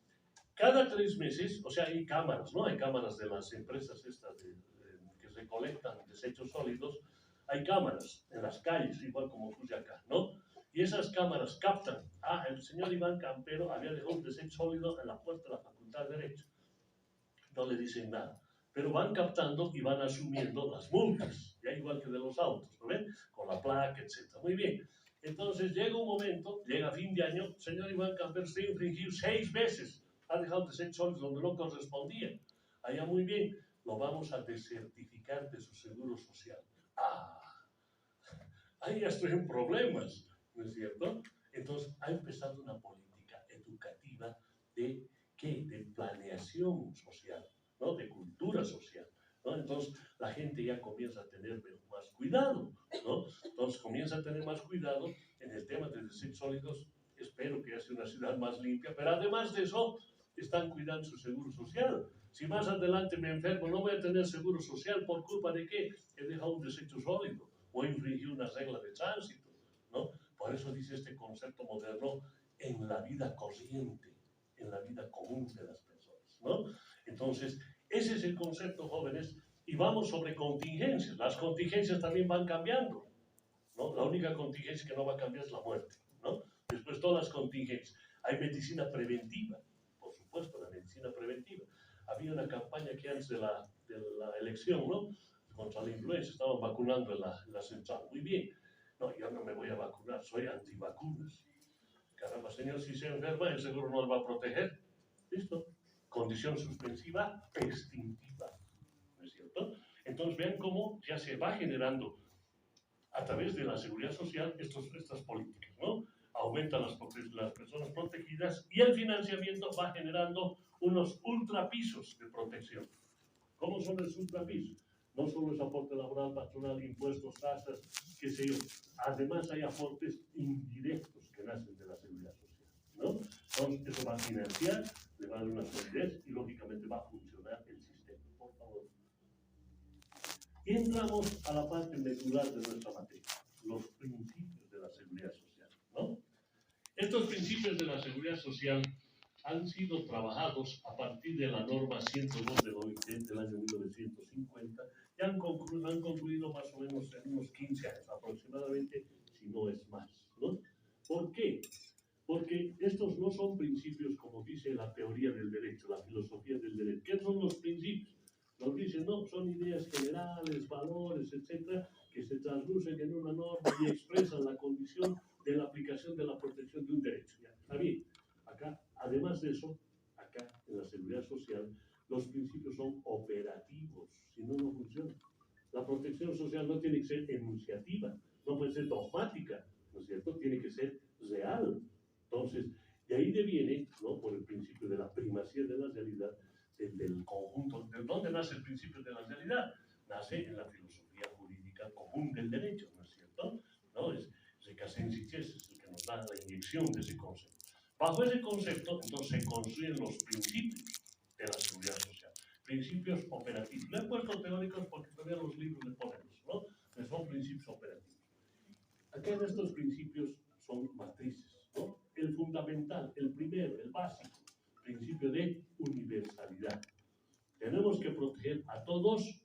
Cada 3 meses, o sea, hay cámaras, ¿no? Hay cámaras de las empresas estas que recolectan desechos sólidos, hay cámaras en las calles, igual como puse acá, ¿no? Y esas cámaras captan, el señor Iván Campero había dejado un desecho sólido en la puerta de la Facultad de Derecho. No le dicen nada, pero van captando y van asumiendo las multas, ya igual que de los autos, ¿no ven? Con la placa, etc. Muy bien. Entonces llega un momento, llega fin de año, señor Iván Campero, usted infringió 6 veces, ha dejado desechos sólidos donde no correspondía. Allá muy bien, lo vamos a desertificar de su seguro social. Ahí ya estoy en problemas, ¿no es cierto? Entonces ha empezado una política educativa de ¿qué? De planeación social, ¿no? De cultura social, ¿no? Entonces la gente ya comienza a tener más cuidado, ¿no? Entonces comienza a tener más cuidado en el tema de desechos sólidos. Espero que sea una ciudad más limpia, pero además de eso están cuidando su seguro social. Si más adelante me enfermo, no voy a tener seguro social por culpa de que he dejado un desecho sólido o infringir una regla de tránsito, ¿no? Por eso dice este concepto moderno en la vida corriente, en la vida común de las personas, ¿no? Entonces, ese es el concepto, jóvenes, y vamos sobre contingencias. Las contingencias también van cambiando, ¿no? La única contingencia que no va a cambiar es la muerte, ¿no? Después todas las contingencias. Hay medicina preventiva, por supuesto, la medicina preventiva. Había una campaña que antes de la elección, ¿no? Contra la influenza, estaban vacunando en la central. Muy bien. No, yo no me voy a vacunar, soy antivacunas. Caramba, señor, si se enferma, el seguro no le va a proteger. ¿Listo? Condición suspensiva extintiva. ¿No es cierto? Entonces vean cómo ya se va generando a través de la seguridad social estas políticas, ¿no? Aumentan las personas protegidas y el financiamiento va generando unos ultrapisos de protección. ¿Cómo son los ultrapisos? No solo es aporte laboral, patronal, impuestos, tasas, qué sé yo. Además hay aportes indirectos que nacen de la seguridad social, ¿no? Entonces eso va a financiar, le va a dar una solidez y lógicamente va a funcionar el sistema. Por favor. Y entramos a la parte medular de nuestra materia, los principios de la seguridad social, ¿no? Estos principios de la seguridad social han sido trabajados a partir de la norma 102 de la OIT del año 1950 y han concluido más o menos en unos 15 años aproximadamente, si no es más, ¿no? ¿Por qué? Porque estos no son principios como dice la teoría del derecho, la filosofía del derecho. ¿Qué son los principios? Nos dicen, no, son ideas generales, valores, etcétera, que se traslucen en una norma y expresan la condición de la aplicación de la protección de un derecho. ¿Ya? Está bien. Acá, además de eso, acá en la seguridad social, los principios son operativos, si no, no funciona. La protección social no tiene que ser enunciativa, no puede ser dogmática, ¿no es cierto? Tiene que ser real. Entonces, de ahí deviene, ¿no? Por el principio de la primacía de la realidad, del conjunto. ¿De dónde nace el principio de la realidad? Nace en la filosofía jurídica común del derecho, ¿no es cierto? ¿No? Es Recasens-Siches es el que nos da la inyección de ese concepto. Bajo ese concepto, entonces, se construyen los principios de la seguridad social. Principios operativos. No he puesto teóricos porque todavía los libros le ponemos, ¿no? Pero son principios operativos. Acá en estos principios son matrices, ¿no? El fundamental, el primero, el básico, principio de universalidad. Tenemos que proteger a todos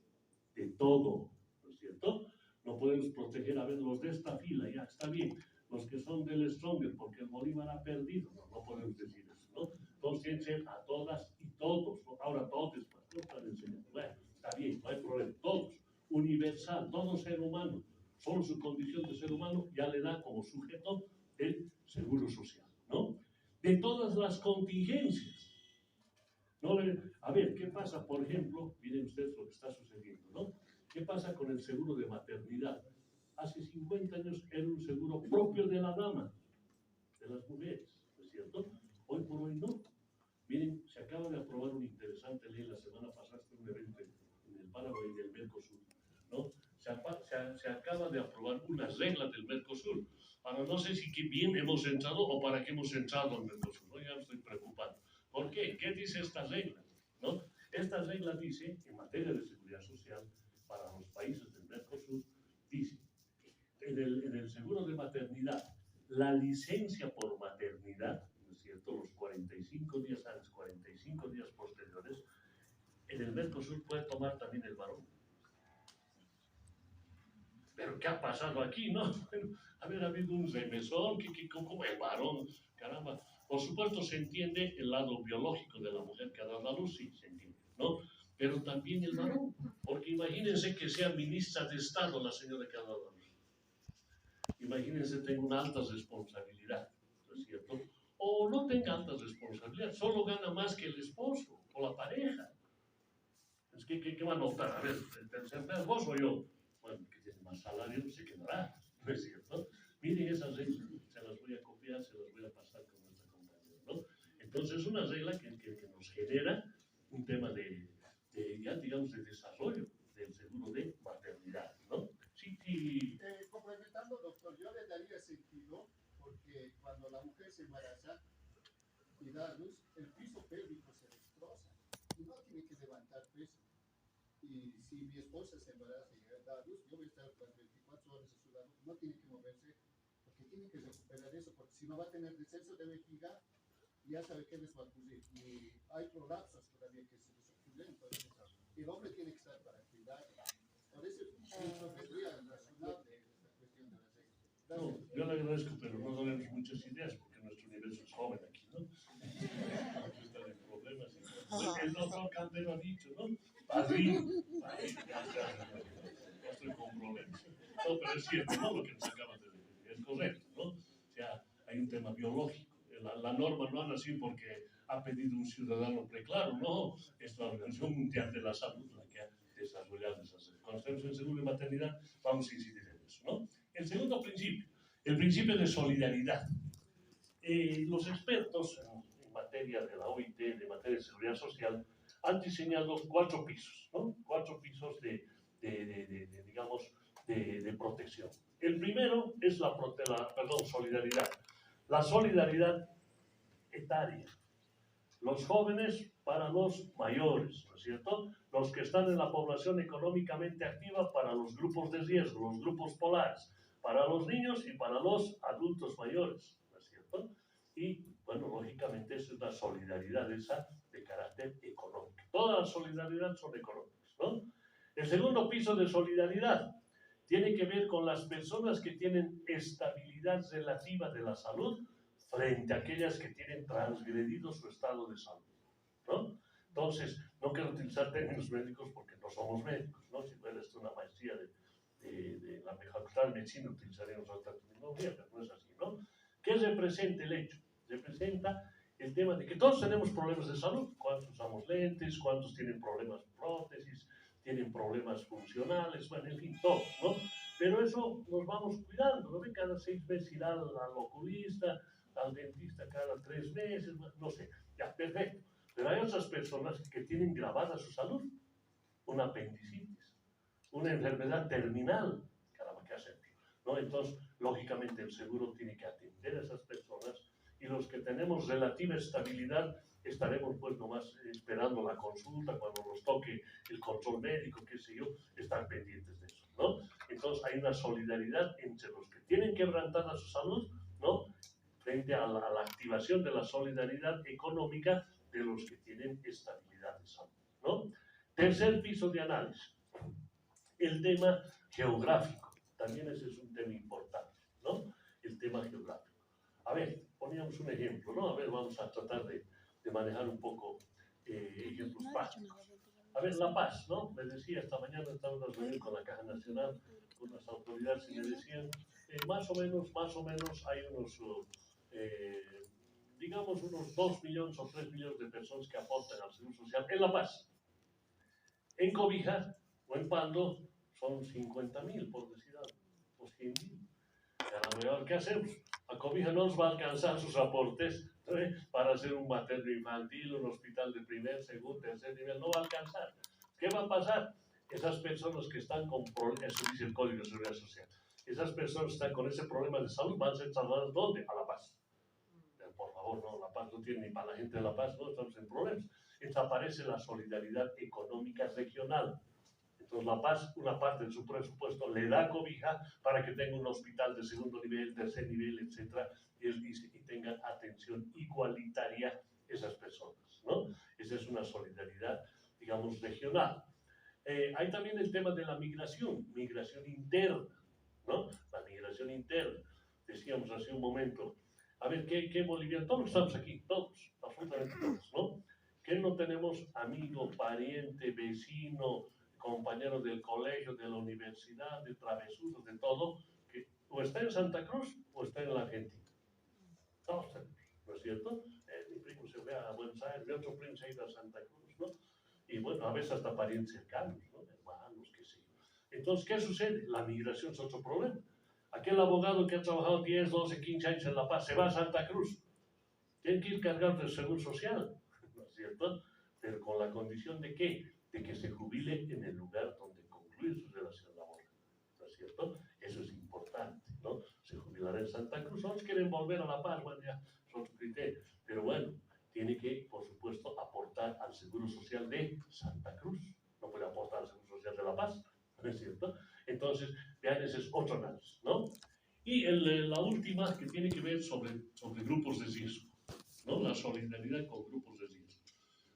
de todo, ¿no es cierto? No podemos proteger a ver los de esta fila, ya está bien, los que son del Stronger, porque el Bolívar ha perdido, no podemos decir eso, ¿no? Entonces tienen que ser a todas y todos, ¿no? Ahora todos, no están enseñando, bueno, está bien, no hay problema, todos, universal, todo ser humano, solo su condición de ser humano ya le da como sujeto el seguro social, ¿no? De todas las contingencias. No a ver, ¿qué pasa, por ejemplo? Miren ustedes lo que está sucediendo, ¿no? ¿Qué pasa con el seguro de maternidad? Hace 50 años era un seguro propio de la dama, de las mujeres, ¿no es cierto? Hoy por hoy no. Miren, se acaba de aprobar una interesante ley la semana pasada, en un evento en el Paraguay del Mercosur, ¿no? Se acaba de aprobar unas reglas del Mercosur. Ahora no sé si qué bien hemos entrado o para qué hemos entrado al Mercosur, ¿no? Ya me estoy preocupando. ¿Por qué? ¿Qué dice esta regla? ¿No? Esta regla dice, en materia de seguridad social, para los países del Mercosur, dice, en el seguro de maternidad, la licencia por maternidad, ¿no es cierto? Los 45 días antes, 45 días posteriores, en el Mercosur puede tomar también el varón. Pero ¿qué ha pasado aquí, no? Bueno, ha habido un remesón, como el varón, caramba. Por supuesto se entiende el lado biológico de la mujer que ha dado a luz, sí, se entiende, ¿no? Pero también el varón, porque imagínense que sea ministra de Estado la señora que ha dado a luz. Imagínense, tenga una alta responsabilidad, ¿no es cierto? O no tenga alta responsabilidad, solo gana más que el esposo o la pareja. Es que, ¿qué va a notar? A ver, el tercer vos o yo. Bueno, que tiene más salario, se quedará, ¿no es cierto? Miren esas reglas, se las voy a copiar, se las voy a pasar con nuestra compañera, ¿no? Entonces, es una regla que nos genera un tema ya digamos, de desarrollo del seguro de maternidad, ¿no? Sí, sí. Complementando, doctor, yo le daría sentido porque cuando la mujer se embaraza y da a luz, el piso pélvico se destroza y no tiene que levantar peso. Y si mi esposa se embaraza y da a luz, yo voy a estar las 24 horas a su lado, no tiene que moverse porque tiene que recuperar eso, porque si no va a tener descenso de vejiga, ya sabe qué les va a ocurrir. Y hay prolapsos todavía que se les ocurren, entonces el hombre tiene que estar para cuidar. Por eso vendría razonable esta cuestión de las reglas. No, yo le agradezco, pero no tenemos muchas ideas porque nuestro universo es joven aquí, ¿no? Aquí están en problemas. El doctor Cantero ha dicho, ¿no? Padrino, ya estoy con problemas. No, pero es cierto, ¿no? Lo que nos acabas de decir, es correcto, ¿no? O sea, hay un tema biológico. La norma no ha nacido porque ha pedido un ciudadano preclaro, no. Es la Organización Mundial de la Salud la que ha desarrollado esas reglas. Cuando estemos en seguro de maternidad, vamos a incidir en eso, ¿no? El segundo principio, el principio de solidaridad. Los expertos en materia de la OIT, de materia de seguridad social, han diseñado 4 pisos, ¿no? 4 pisos digamos, de protección. El primero es solidaridad. La solidaridad etaria. Los jóvenes para los mayores, ¿no es cierto? Los que están en la población económicamente activa para los grupos de riesgo, los grupos polares, para los niños y para los adultos mayores, ¿no es cierto? Y, bueno, lógicamente es una solidaridad esa de carácter económico. Todas las solidaridades son económicas, ¿no? El segundo piso de solidaridad tiene que ver con las personas que tienen estabilidad relativa de la salud frente a aquellas que tienen transgredido su estado de salud, ¿no? Entonces, no quiero utilizar términos médicos porque no somos médicos, ¿no? Si fuera esto una maestría de la Facultad de Medicina, utilizaríamos otra terminología, pero no es así, ¿no? ¿Qué representa el hecho? Representa el tema de que todos tenemos problemas de salud. ¿Cuántos usamos lentes? ¿Cuántos tienen problemas de prótesis? ¿Tienen problemas funcionales? Bueno, en fin, todos, ¿no? Pero eso nos vamos cuidando, ¿no? Cada 6 meses ir al oculista, al dentista cada 3 meses, no sé, ya, perfecto. Pero hay otras personas que tienen grabada su salud, una apendicitis, una enfermedad terminal, caramba, ¿qué hacen? ¿No? Entonces, lógicamente, el seguro tiene que atender a esas personas y los que tenemos relativa estabilidad estaremos pues nomás esperando la consulta, cuando nos toque el control médico, qué sé yo, estar pendientes de eso, ¿no? Entonces, hay una solidaridad entre los que tienen quebrantada su salud, ¿no? Frente a la activación de la solidaridad económica de los que tienen estabilidad de salud, ¿no? Tercer piso de análisis, el tema geográfico. También ese es un tema importante, ¿no? El tema geográfico. A ver, poníamos un ejemplo, ¿no? A ver, vamos a tratar de manejar un poco ejemplos prácticos. A ver, La Paz, ¿no? Me decía, esta mañana estaba en una reunión con la Caja Nacional, con las autoridades, y me decían, más o menos hay unos, digamos, unos 2 millones o 3 millones de personas que aportan al Seguro Social en La Paz. En Cobija o en Pando son 50.000, por decir algo, o 100.000. ¿Qué hacemos? A Cobija no nos va a alcanzar sus aportes para hacer un materno infantil, un hospital de primer, segundo, tercer nivel, no va a alcanzar. ¿Qué va a pasar? Esas personas que están con problemas, eso dice el Código de Seguridad Social, esas personas que están con ese problema de salud van a ser trasladadas ¿dónde? A La Paz. Pero por favor, no, La Paz no tiene ni para la gente de La Paz, no estamos en problemas. Entonces aparece la solidaridad económica regional. Entonces La Paz, una parte de su presupuesto le da Cobija para que tenga un hospital de segundo nivel, tercer nivel, etcétera, y tengan atención igualitaria esas personas, ¿no? Esa es una solidaridad, digamos, regional. Hay también el tema de la migración interna, ¿no? La migración interna. Decíamos hace un momento, a ver, ¿qué bolivianos? Todos estamos aquí, todos, absolutamente todos, ¿no? ¿Qué no tenemos amigo, pariente, vecino, compañeros del colegio, de la universidad, de travesuros, de todo, que o está en Santa Cruz o está en la Argentina? Todos tenemos, ¿no es cierto? Mi primo se fue a Buenos Aires, mi otro primo se ha ido a Santa Cruz, ¿no? Y bueno, a veces hasta parientes cercanos, ¿no? Hermanos, qué sé yo. Entonces, ¿qué sucede? La migración es otro problema. Aquel abogado que ha trabajado 10, 12, 15 años en La Paz se va a Santa Cruz. Tiene que ir cargado del Seguro Social, ¿no es cierto? Pero con la condición de ¿qué? De que se jubile en el lugar donde concluye su relación laboral, ¿no es cierto? Eso es importante, ¿no? Se jubilará en Santa Cruz, otros quieren volver a La Paz, bueno, ya son sus criterios, pero bueno, tiene que, por supuesto, aportar al Seguro Social de Santa Cruz, no puede aportar al Seguro Social de La Paz, ¿no es cierto? Entonces, vean, ese es otro análisis, ¿no? Y la última que tiene que ver sobre grupos de riesgo, ¿no? La solidaridad con grupos de riesgo.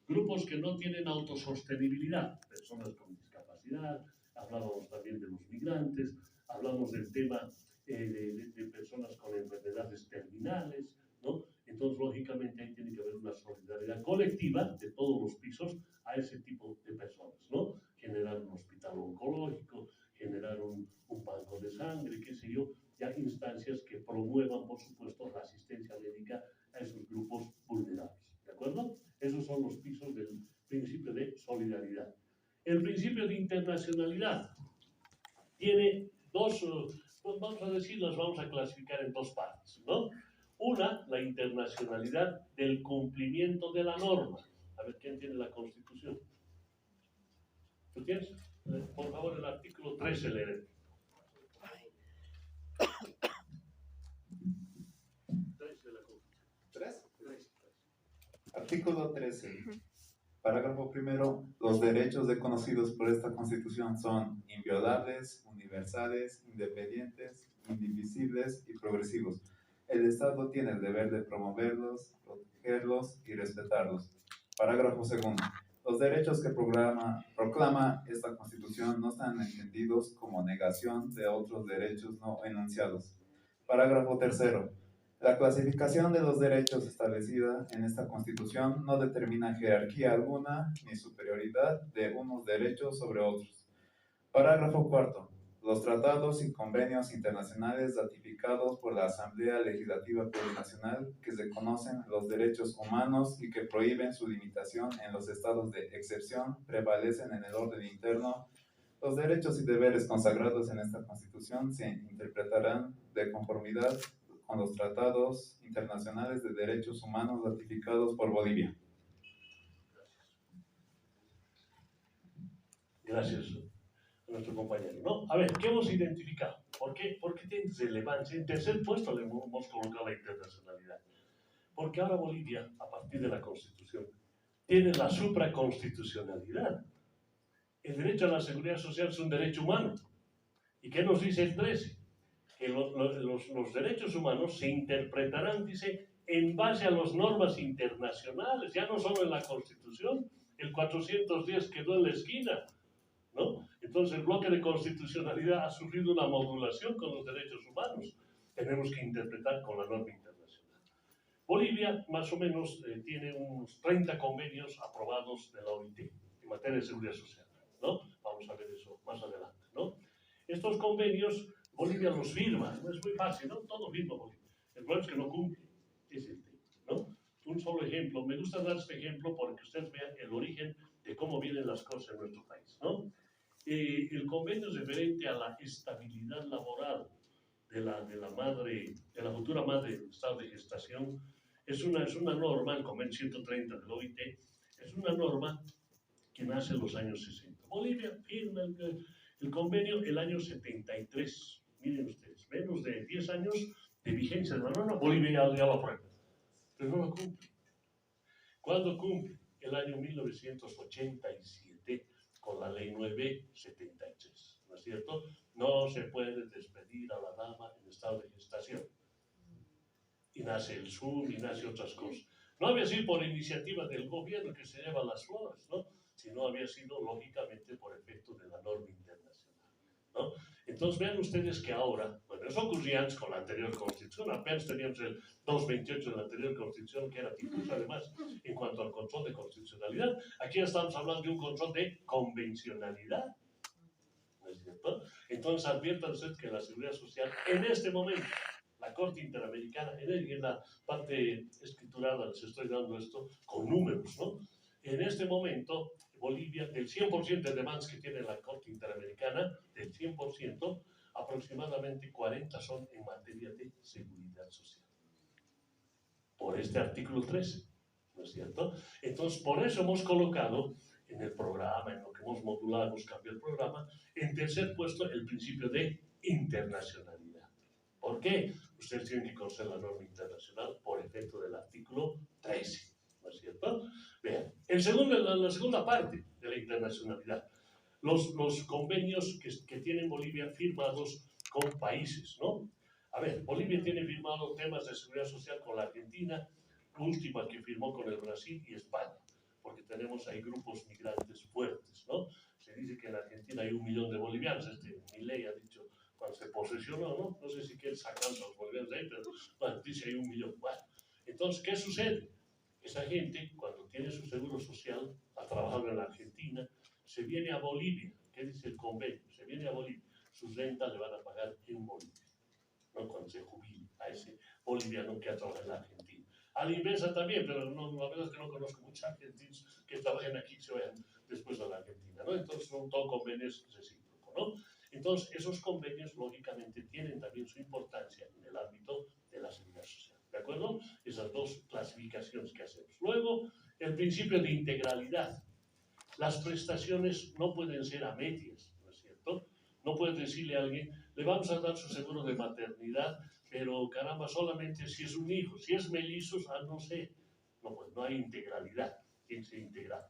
Grupos que no tienen autosostenibilidad, personas con discapacidad, hablábamos también de los migrantes, hablamos del tema de personas con enfermedades terminales, ¿no? Entonces, lógicamente, ahí tiene que haber una solidaridad colectiva de todos los pisos a ese tipo de personas, ¿no? Generar un hospital oncológico, generar un banco de sangre, qué sé yo, ya instancias que promuevan, por supuesto, la asistencia médica a esos grupos vulnerables, ¿de acuerdo? Esos son los pisos del principio de solidaridad. El principio de internacionalidad tiene dos, vamos a decir, las vamos a clasificar en dos partes, ¿no? Una, la internacionalidad del cumplimiento de la norma. A ver, ¿quién tiene la Constitución? ¿Tú tienes? Por favor, el artículo 13 leeré. Artículo 13. Parágrafo primero. Los derechos reconocidos por esta Constitución son inviolables, universales, independientes, indivisibles y progresivos. El Estado tiene el deber de promoverlos, protegerlos y respetarlos. Parágrafo segundo. Los derechos que proclama esta Constitución no están entendidos como negación de otros derechos no enunciados. Parágrafo tercero. La clasificación de los derechos establecida en esta Constitución no determina jerarquía alguna ni superioridad de unos derechos sobre otros. Parágrafo cuarto. Los tratados y convenios internacionales ratificados por la Asamblea Legislativa Plurinacional que reconocen los derechos humanos y que prohíben su limitación en los estados de excepción prevalecen en el orden interno. Los derechos y deberes consagrados en esta Constitución se interpretarán de conformidad con los tratados internacionales de derechos humanos ratificados por Bolivia. Gracias a nuestro compañero, ¿no? A ver, ¿qué hemos identificado? ¿Por qué tiene relevancia? En tercer puesto le hemos colocado la internacionalidad. Porque ahora Bolivia, a partir de la Constitución, tiene la supraconstitucionalidad. El derecho a la seguridad social es un derecho humano. ¿Y qué nos dice el 13? Que los derechos humanos se interpretarán, dice, en base a las normas internacionales, ya no solo en la Constitución. el 410 quedó en la esquina, ¿no? Entonces el bloque de constitucionalidad ha sufrido una modulación con los derechos humanos. Tenemos que interpretar con la norma internacional. Bolivia, más o menos, tiene unos 30 convenios aprobados de la OIT en materia de seguridad social, ¿no? Vamos a ver eso más adelante, ¿no? Estos convenios, Bolivia los firma, no es muy fácil, ¿no? Todo firma Bolivia. El problema es que no cumple, es el tema, ¿no? Un solo ejemplo, me gusta dar este ejemplo porque ustedes vean el origen de cómo vienen las cosas en nuestro país, ¿no? El convenio es referente a la estabilidad laboral de la futura madre en estado de gestación. Es una norma, el convenio 130 de la OIT, es una norma que nace en los años 60. Bolivia firma el convenio el año 73. Miren ustedes, menos de 10 años de vigencia de la norma, Bolivia ya lo aprueba, pero no lo cumple. ¿Cuándo cumple? El año 1987 con la ley 973, ¿no es cierto? No se puede despedir a la dama en estado de gestación. Y nace el SUM y nace otras cosas. No había sido por iniciativa del gobierno que se lleva las flores, ¿no? Sino había sido lógicamente por efecto de la norma internacional, ¿no? Entonces vean ustedes que ahora, bueno, eso ocurría antes con la anterior constitución, apenas teníamos el 228 de la anterior constitución que era difusa además en cuanto al control de constitucionalidad. Aquí estamos hablando de un control de convencionalidad, ¿no es cierto? Entonces adviertan ustedes que la seguridad social en este momento, la Corte Interamericana, en la parte escriturada les estoy dando esto con números, ¿no? En este momento, Bolivia, del 100% de demandas que tiene la Corte Interamericana, del 100%, aproximadamente 40 son en materia de seguridad social. Por este artículo 13, ¿no es cierto? Entonces, por eso hemos colocado en el programa, en lo que hemos modulado, hemos cambiado el programa, en tercer puesto el principio de internacionalidad. ¿Por qué? Ustedes tienen que conocer la norma internacional por efecto del artículo 13, ¿no es cierto? Vean, la segunda parte de la internacionalidad, los convenios que tiene Bolivia firmados con países, ¿no? A ver, Bolivia tiene firmado temas de seguridad social con la Argentina, última que firmó con el Brasil y España, porque tenemos ahí grupos migrantes fuertes, ¿no? Se dice que en Argentina hay 1 millón de bolivianos, Milei ha dicho cuando se posesionó, ¿no? No sé si quiere sacar a los bolivianos de ahí, pero bueno, dice hay 1 millón. Bueno, entonces, ¿qué sucede? Esa gente, cuando tiene su seguro social, ha trabajado en la Argentina, se viene a Bolivia. ¿Qué dice el convenio? Se viene a Bolivia. Sus rentas le van a pagar en Bolivia, ¿no? Cuando se jubile a ese boliviano que ha trabajado en la Argentina. A la inversa también, pero no, la verdad es que no conozco muchos argentinos que trabajen aquí y se vayan después a la Argentina, ¿no? Entonces son todos convenios recíprocos, ¿no? Entonces esos convenios lógicamente tienen también su importancia en el ámbito de la seguridad social, ¿de acuerdo? Esas dos clasificaciones que hacemos. Luego, el principio de integralidad. Las prestaciones no pueden ser a medias, ¿no es cierto? No puedes decirle a alguien, le vamos a dar su seguro de maternidad, pero caramba, solamente si es un hijo. Si es mellizos, no sé. No, pues no hay integralidad. Tiene que ser integral.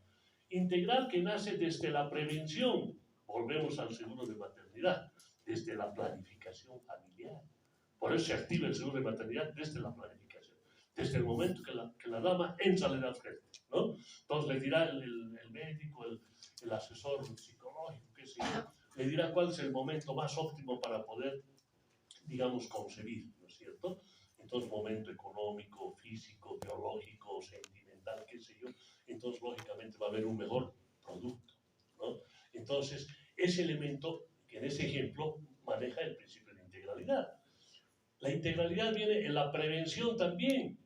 Integral que nace desde la prevención. Volvemos al seguro de maternidad. Desde la planificación familiar. Por eso se activa el seguro de maternidad desde la planificación. Desde el momento que la dama entra a la edad fértil, ¿no? Entonces le dirá el médico, el asesor psicológico, qué sé yo, le dirá cuál es el momento más óptimo para poder, digamos, concebir, ¿no es cierto? Entonces, momento económico, físico, biológico, sentimental, qué sé yo, entonces, lógicamente, va a haber un mejor producto, ¿no? Entonces, ese elemento, que en ese ejemplo, maneja el principio de integralidad. La integralidad viene en la prevención también,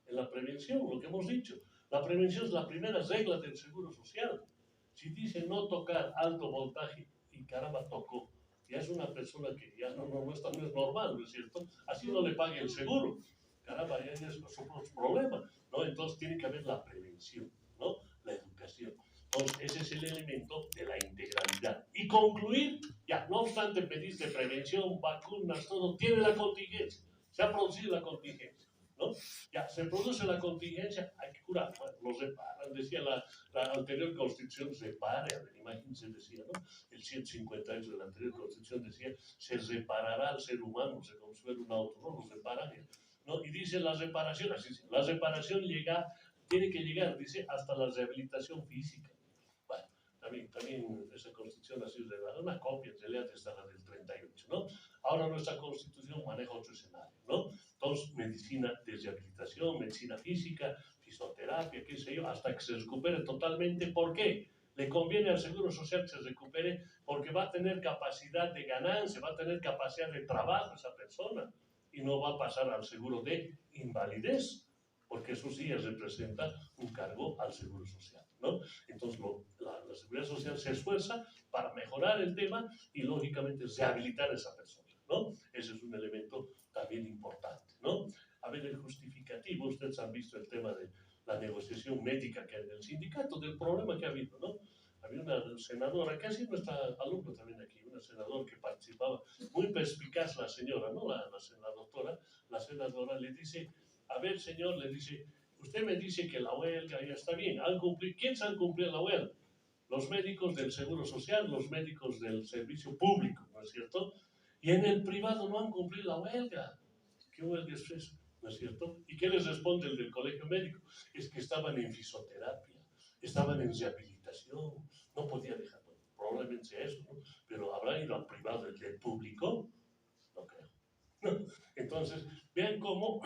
en la prevención, lo que hemos dicho. La prevención es la primera regla del seguro social. Si dice no tocar alto voltaje, y caramba, tocó, ya es una persona que ya no es normal, ¿no es cierto? Así no le pague el seguro. Caramba, ya es otro problema, ¿no? Entonces tiene que haber la prevención, ¿no? La educación. Entonces, ese es el elemento de la integralidad. Y concluir, ya, no obstante pediste prevención, vacunas, todo, tiene la contingencia. Se ha producido la contingencia, ¿no? Ya, se produce la contingencia, hay que curar. Bueno, los reparan, decía la anterior constitución, repare, imagínense, decía, ¿no? El 158 de la anterior constitución decía, se reparará al ser humano, se construye un auto, ¿no? Los reparan, ¿no? Y dice la reparación, así dice, la reparación llega tiene que llegar, dice, hasta la rehabilitación física. Bueno, también esa constitución ha sido una copia, en realidad, está la del 38, ¿no? Ahora nuestra constitución maneja otro escenario, ¿no? Entonces, medicina de rehabilitación, medicina física, fisioterapia, qué sé yo, hasta que se recupere totalmente. ¿Por qué? Le conviene al Seguro Social que se recupere porque va a tener capacidad de ganancia, va a tener capacidad de trabajo esa persona y no va a pasar al seguro de invalidez, porque eso sí representa un cargo al Seguro Social, ¿no? Entonces, la Seguridad Social se esfuerza para mejorar el tema y, lógicamente, rehabilitar a esa persona, ¿no? Ese es un elemento también importante, ¿no? A ver, el justificativo, ustedes han visto el tema de la negociación médica que hay del sindicato, del problema que ha habido, ¿no? Había una senadora, casi nuestra alumna también aquí, una senadora que participaba, muy perspicaz la señora, ¿no? La senadora le dice, a ver, señor, le dice, usted me dice que la huelga ya está bien, ¿quién se han cumplido la huelga? Los médicos del Seguro Social, los médicos del servicio público, ¿no es cierto? Y en el privado no han cumplido la huelga. ¿Qué huelga es eso? ¿No es cierto? ¿Y qué les responde el del colegio médico? Es que estaban en fisioterapia, estaban en rehabilitación, no podía dejarlo. Probablemente sea eso, ¿no? Pero ¿habrá ido al privado el del público? No creo. ¿No? Entonces, vean cómo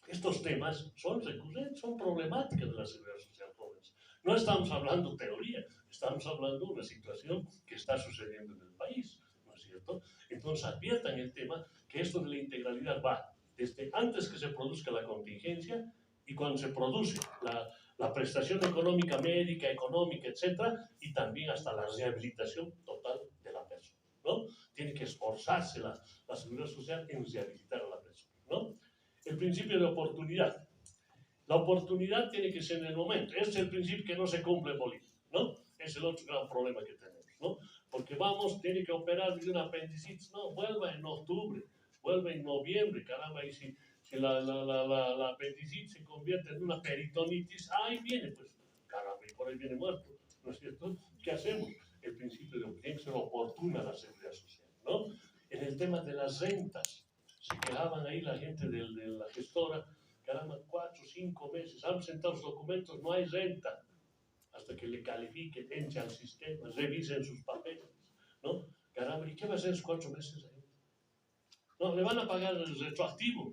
estos temas son recurrentes, son problemáticas de la seguridad social, jóvenes. No estamos hablando teoría, estamos hablando de una situación que está sucediendo en el país, ¿no es cierto? Entonces, adviertan el tema que esto de la integralidad va desde antes que se produzca la contingencia y cuando se produce la prestación económica, médica, económica, etcétera, y también hasta la rehabilitación total de la persona, ¿no? Tiene que esforzarse la Seguridad Social en rehabilitar a la persona, ¿no? El principio de oportunidad. La oportunidad tiene que ser en el momento. Este es el principio que no se cumple en Bolivia, ¿no? Es el otro gran problema que tenemos, ¿no? Porque tiene que operar de un apendicitis, no, vuelva en octubre, vuelva en noviembre, caramba, y si la apendicitis se convierte en una peritonitis, ahí viene, pues, caramba, y por ahí viene muerto, ¿no es cierto? ¿Qué hacemos? El principio de tiene que ser oportuna la seguridad social, ¿no? En el tema de las rentas, se quejaban ahí la gente de la gestora, caramba, 4 o 5 meses, han presentado los documentos, no hay renta, hasta que le califiquen, entre al sistema, revisen sus papeles, ¿no? Caramba, ¿y qué va a hacer esos 4 meses ahí? No, le van a pagar el retroactivo.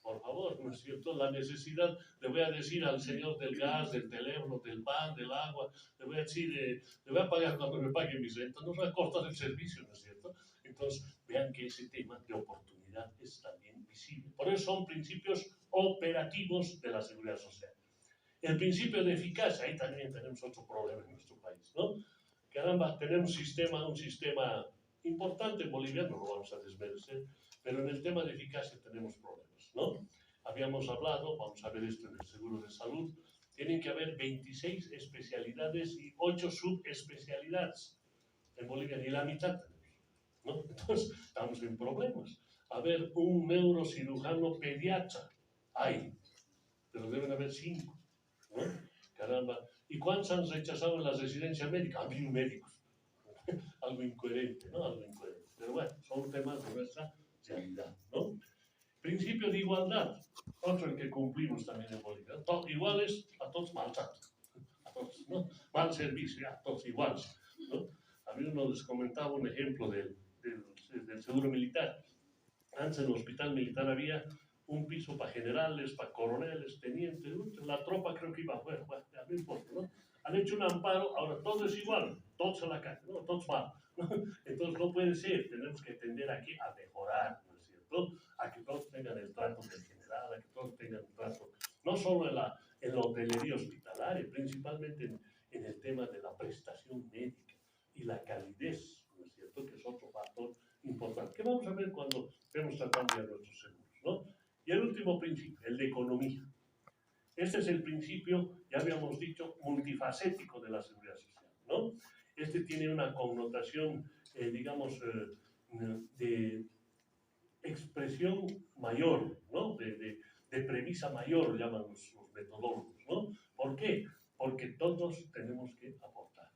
Por favor, ¿no es cierto? La necesidad, le voy a decir al señor del gas, del teléfono, del pan, del agua, le voy a decir, le voy a pagar cuando me pague mis rentas, no se va a cortar el servicio, ¿no es cierto? Entonces, vean que ese tema de oportunidad es también visible. Por eso son principios operativos de la seguridad social. El principio de eficacia, ahí también tenemos otro problema en nuestro país, ¿no? Caramba, tenemos un sistema importante en Bolivia, no lo vamos a desmerecer, pero en el tema de eficacia tenemos problemas, ¿no? Habíamos hablado, vamos a ver esto en el seguro de salud, tienen que haber 26 especialidades y 8 subespecialidades. En Bolivia ni la mitad tenemos, ¿no? Entonces, estamos en problemas. A ver, un neurocirujano pediatra hay, pero deben haber 5, ¿no? Caramba. ¿Y cuántos han rechazado en la residencia médica? 1000 médicos. Algo incoherente, ¿no? Algo incoherente. Pero bueno, son temas de nuestra realidad, ¿no? Principio de igualdad, otro el que cumplimos también en Bolivia. Iguales a todos maltrato, a todos, ¿no? Mal servicio, a todos iguales, ¿no? A mí uno les comentaba un ejemplo del seguro militar. Antes en el hospital militar había un piso para generales, para coroneles, tenientes, la tropa creo que iba afuera, bueno, no importa, ¿no? Han hecho un amparo, ahora todo es igual, todos a la calle, ¿no? Todos mal, ¿no? Entonces no puede ser, tenemos que tender aquí a mejorar, ¿no es cierto? A que todos tengan el trato del general, a que todos tengan el trato, no solo en la hotelería hospitalaria, principalmente en el tema de la prestación médica y la calidez, ¿no es cierto? Que es otro factor importante. ¿Qué vamos a ver cuando vemos tratando de nuestros seguros, ¿no? Y el último principio, el de economía. Este es el principio, ya habíamos dicho, multifacético de la seguridad social, ¿no? Este tiene una connotación, digamos, de expresión mayor, ¿no? De premisa mayor, llaman los metodólogos, ¿no? ¿Por qué? Porque todos tenemos que aportar.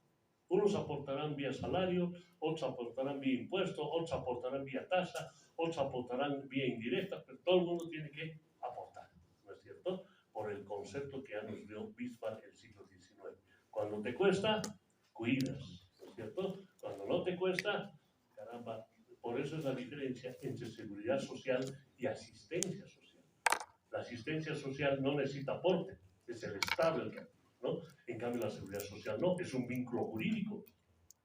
Unos aportarán vía salario, otros aportarán vía impuesto, otros aportarán vía tasa, otros aportarán vía indirecta, pero todo el mundo tiene que aportar, ¿no es cierto? por el concepto que ya nos dio Bismarck en el siglo XIX. Cuando te cuesta, cuidas, ¿no es cierto? Cuando no te cuesta, caramba, por eso es la diferencia entre seguridad social y asistencia social. La asistencia social no necesita aporte, es el Estado, ¿no? En cambio, la seguridad social no, es un vínculo jurídico,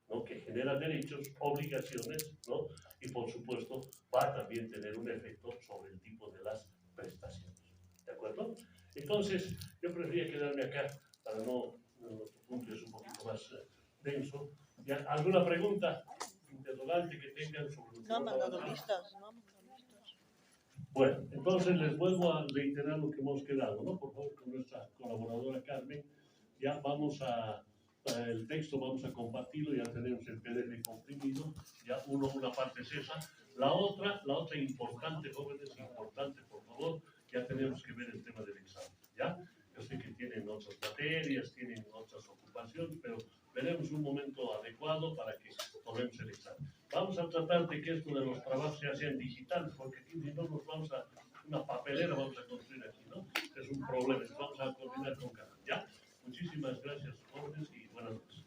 ¿no? Que genera derechos, obligaciones, ¿no? Y por supuesto va a también tener un efecto sobre el tipo de las prestaciones. ¿De acuerdo? Entonces, yo prefería quedarme acá para nuestro punto es un poquito más denso. ¿Ya? ¿Alguna pregunta, interrogante que tengan sobre lo que No han vamos a mandado hablar? listas, no han mandado listas. Bueno, entonces les vuelvo a reiterar lo que hemos quedado, ¿no? Por favor, con nuestra colaboradora Carmen, ya vamos a, el texto vamos a compartirlo, ya tenemos el PDF comprimido, ya una parte es esa, la otra importante, jóvenes, importante, por favor, ya tenemos que ver el tema del examen, ¿ya? Yo sé que tienen otras materias, tienen otras ocupaciones, pero veremos un momento adecuado para que tomemos el examen. Vamos a tratar de que esto de los trabajos ya sean digitales, porque si no nos vamos a, una papelera vamos a construir aquí, ¿no? Es un problema, vamos a coordinar con cada, ¿ya? Muchísimas gracias, jóvenes, y buenas noches.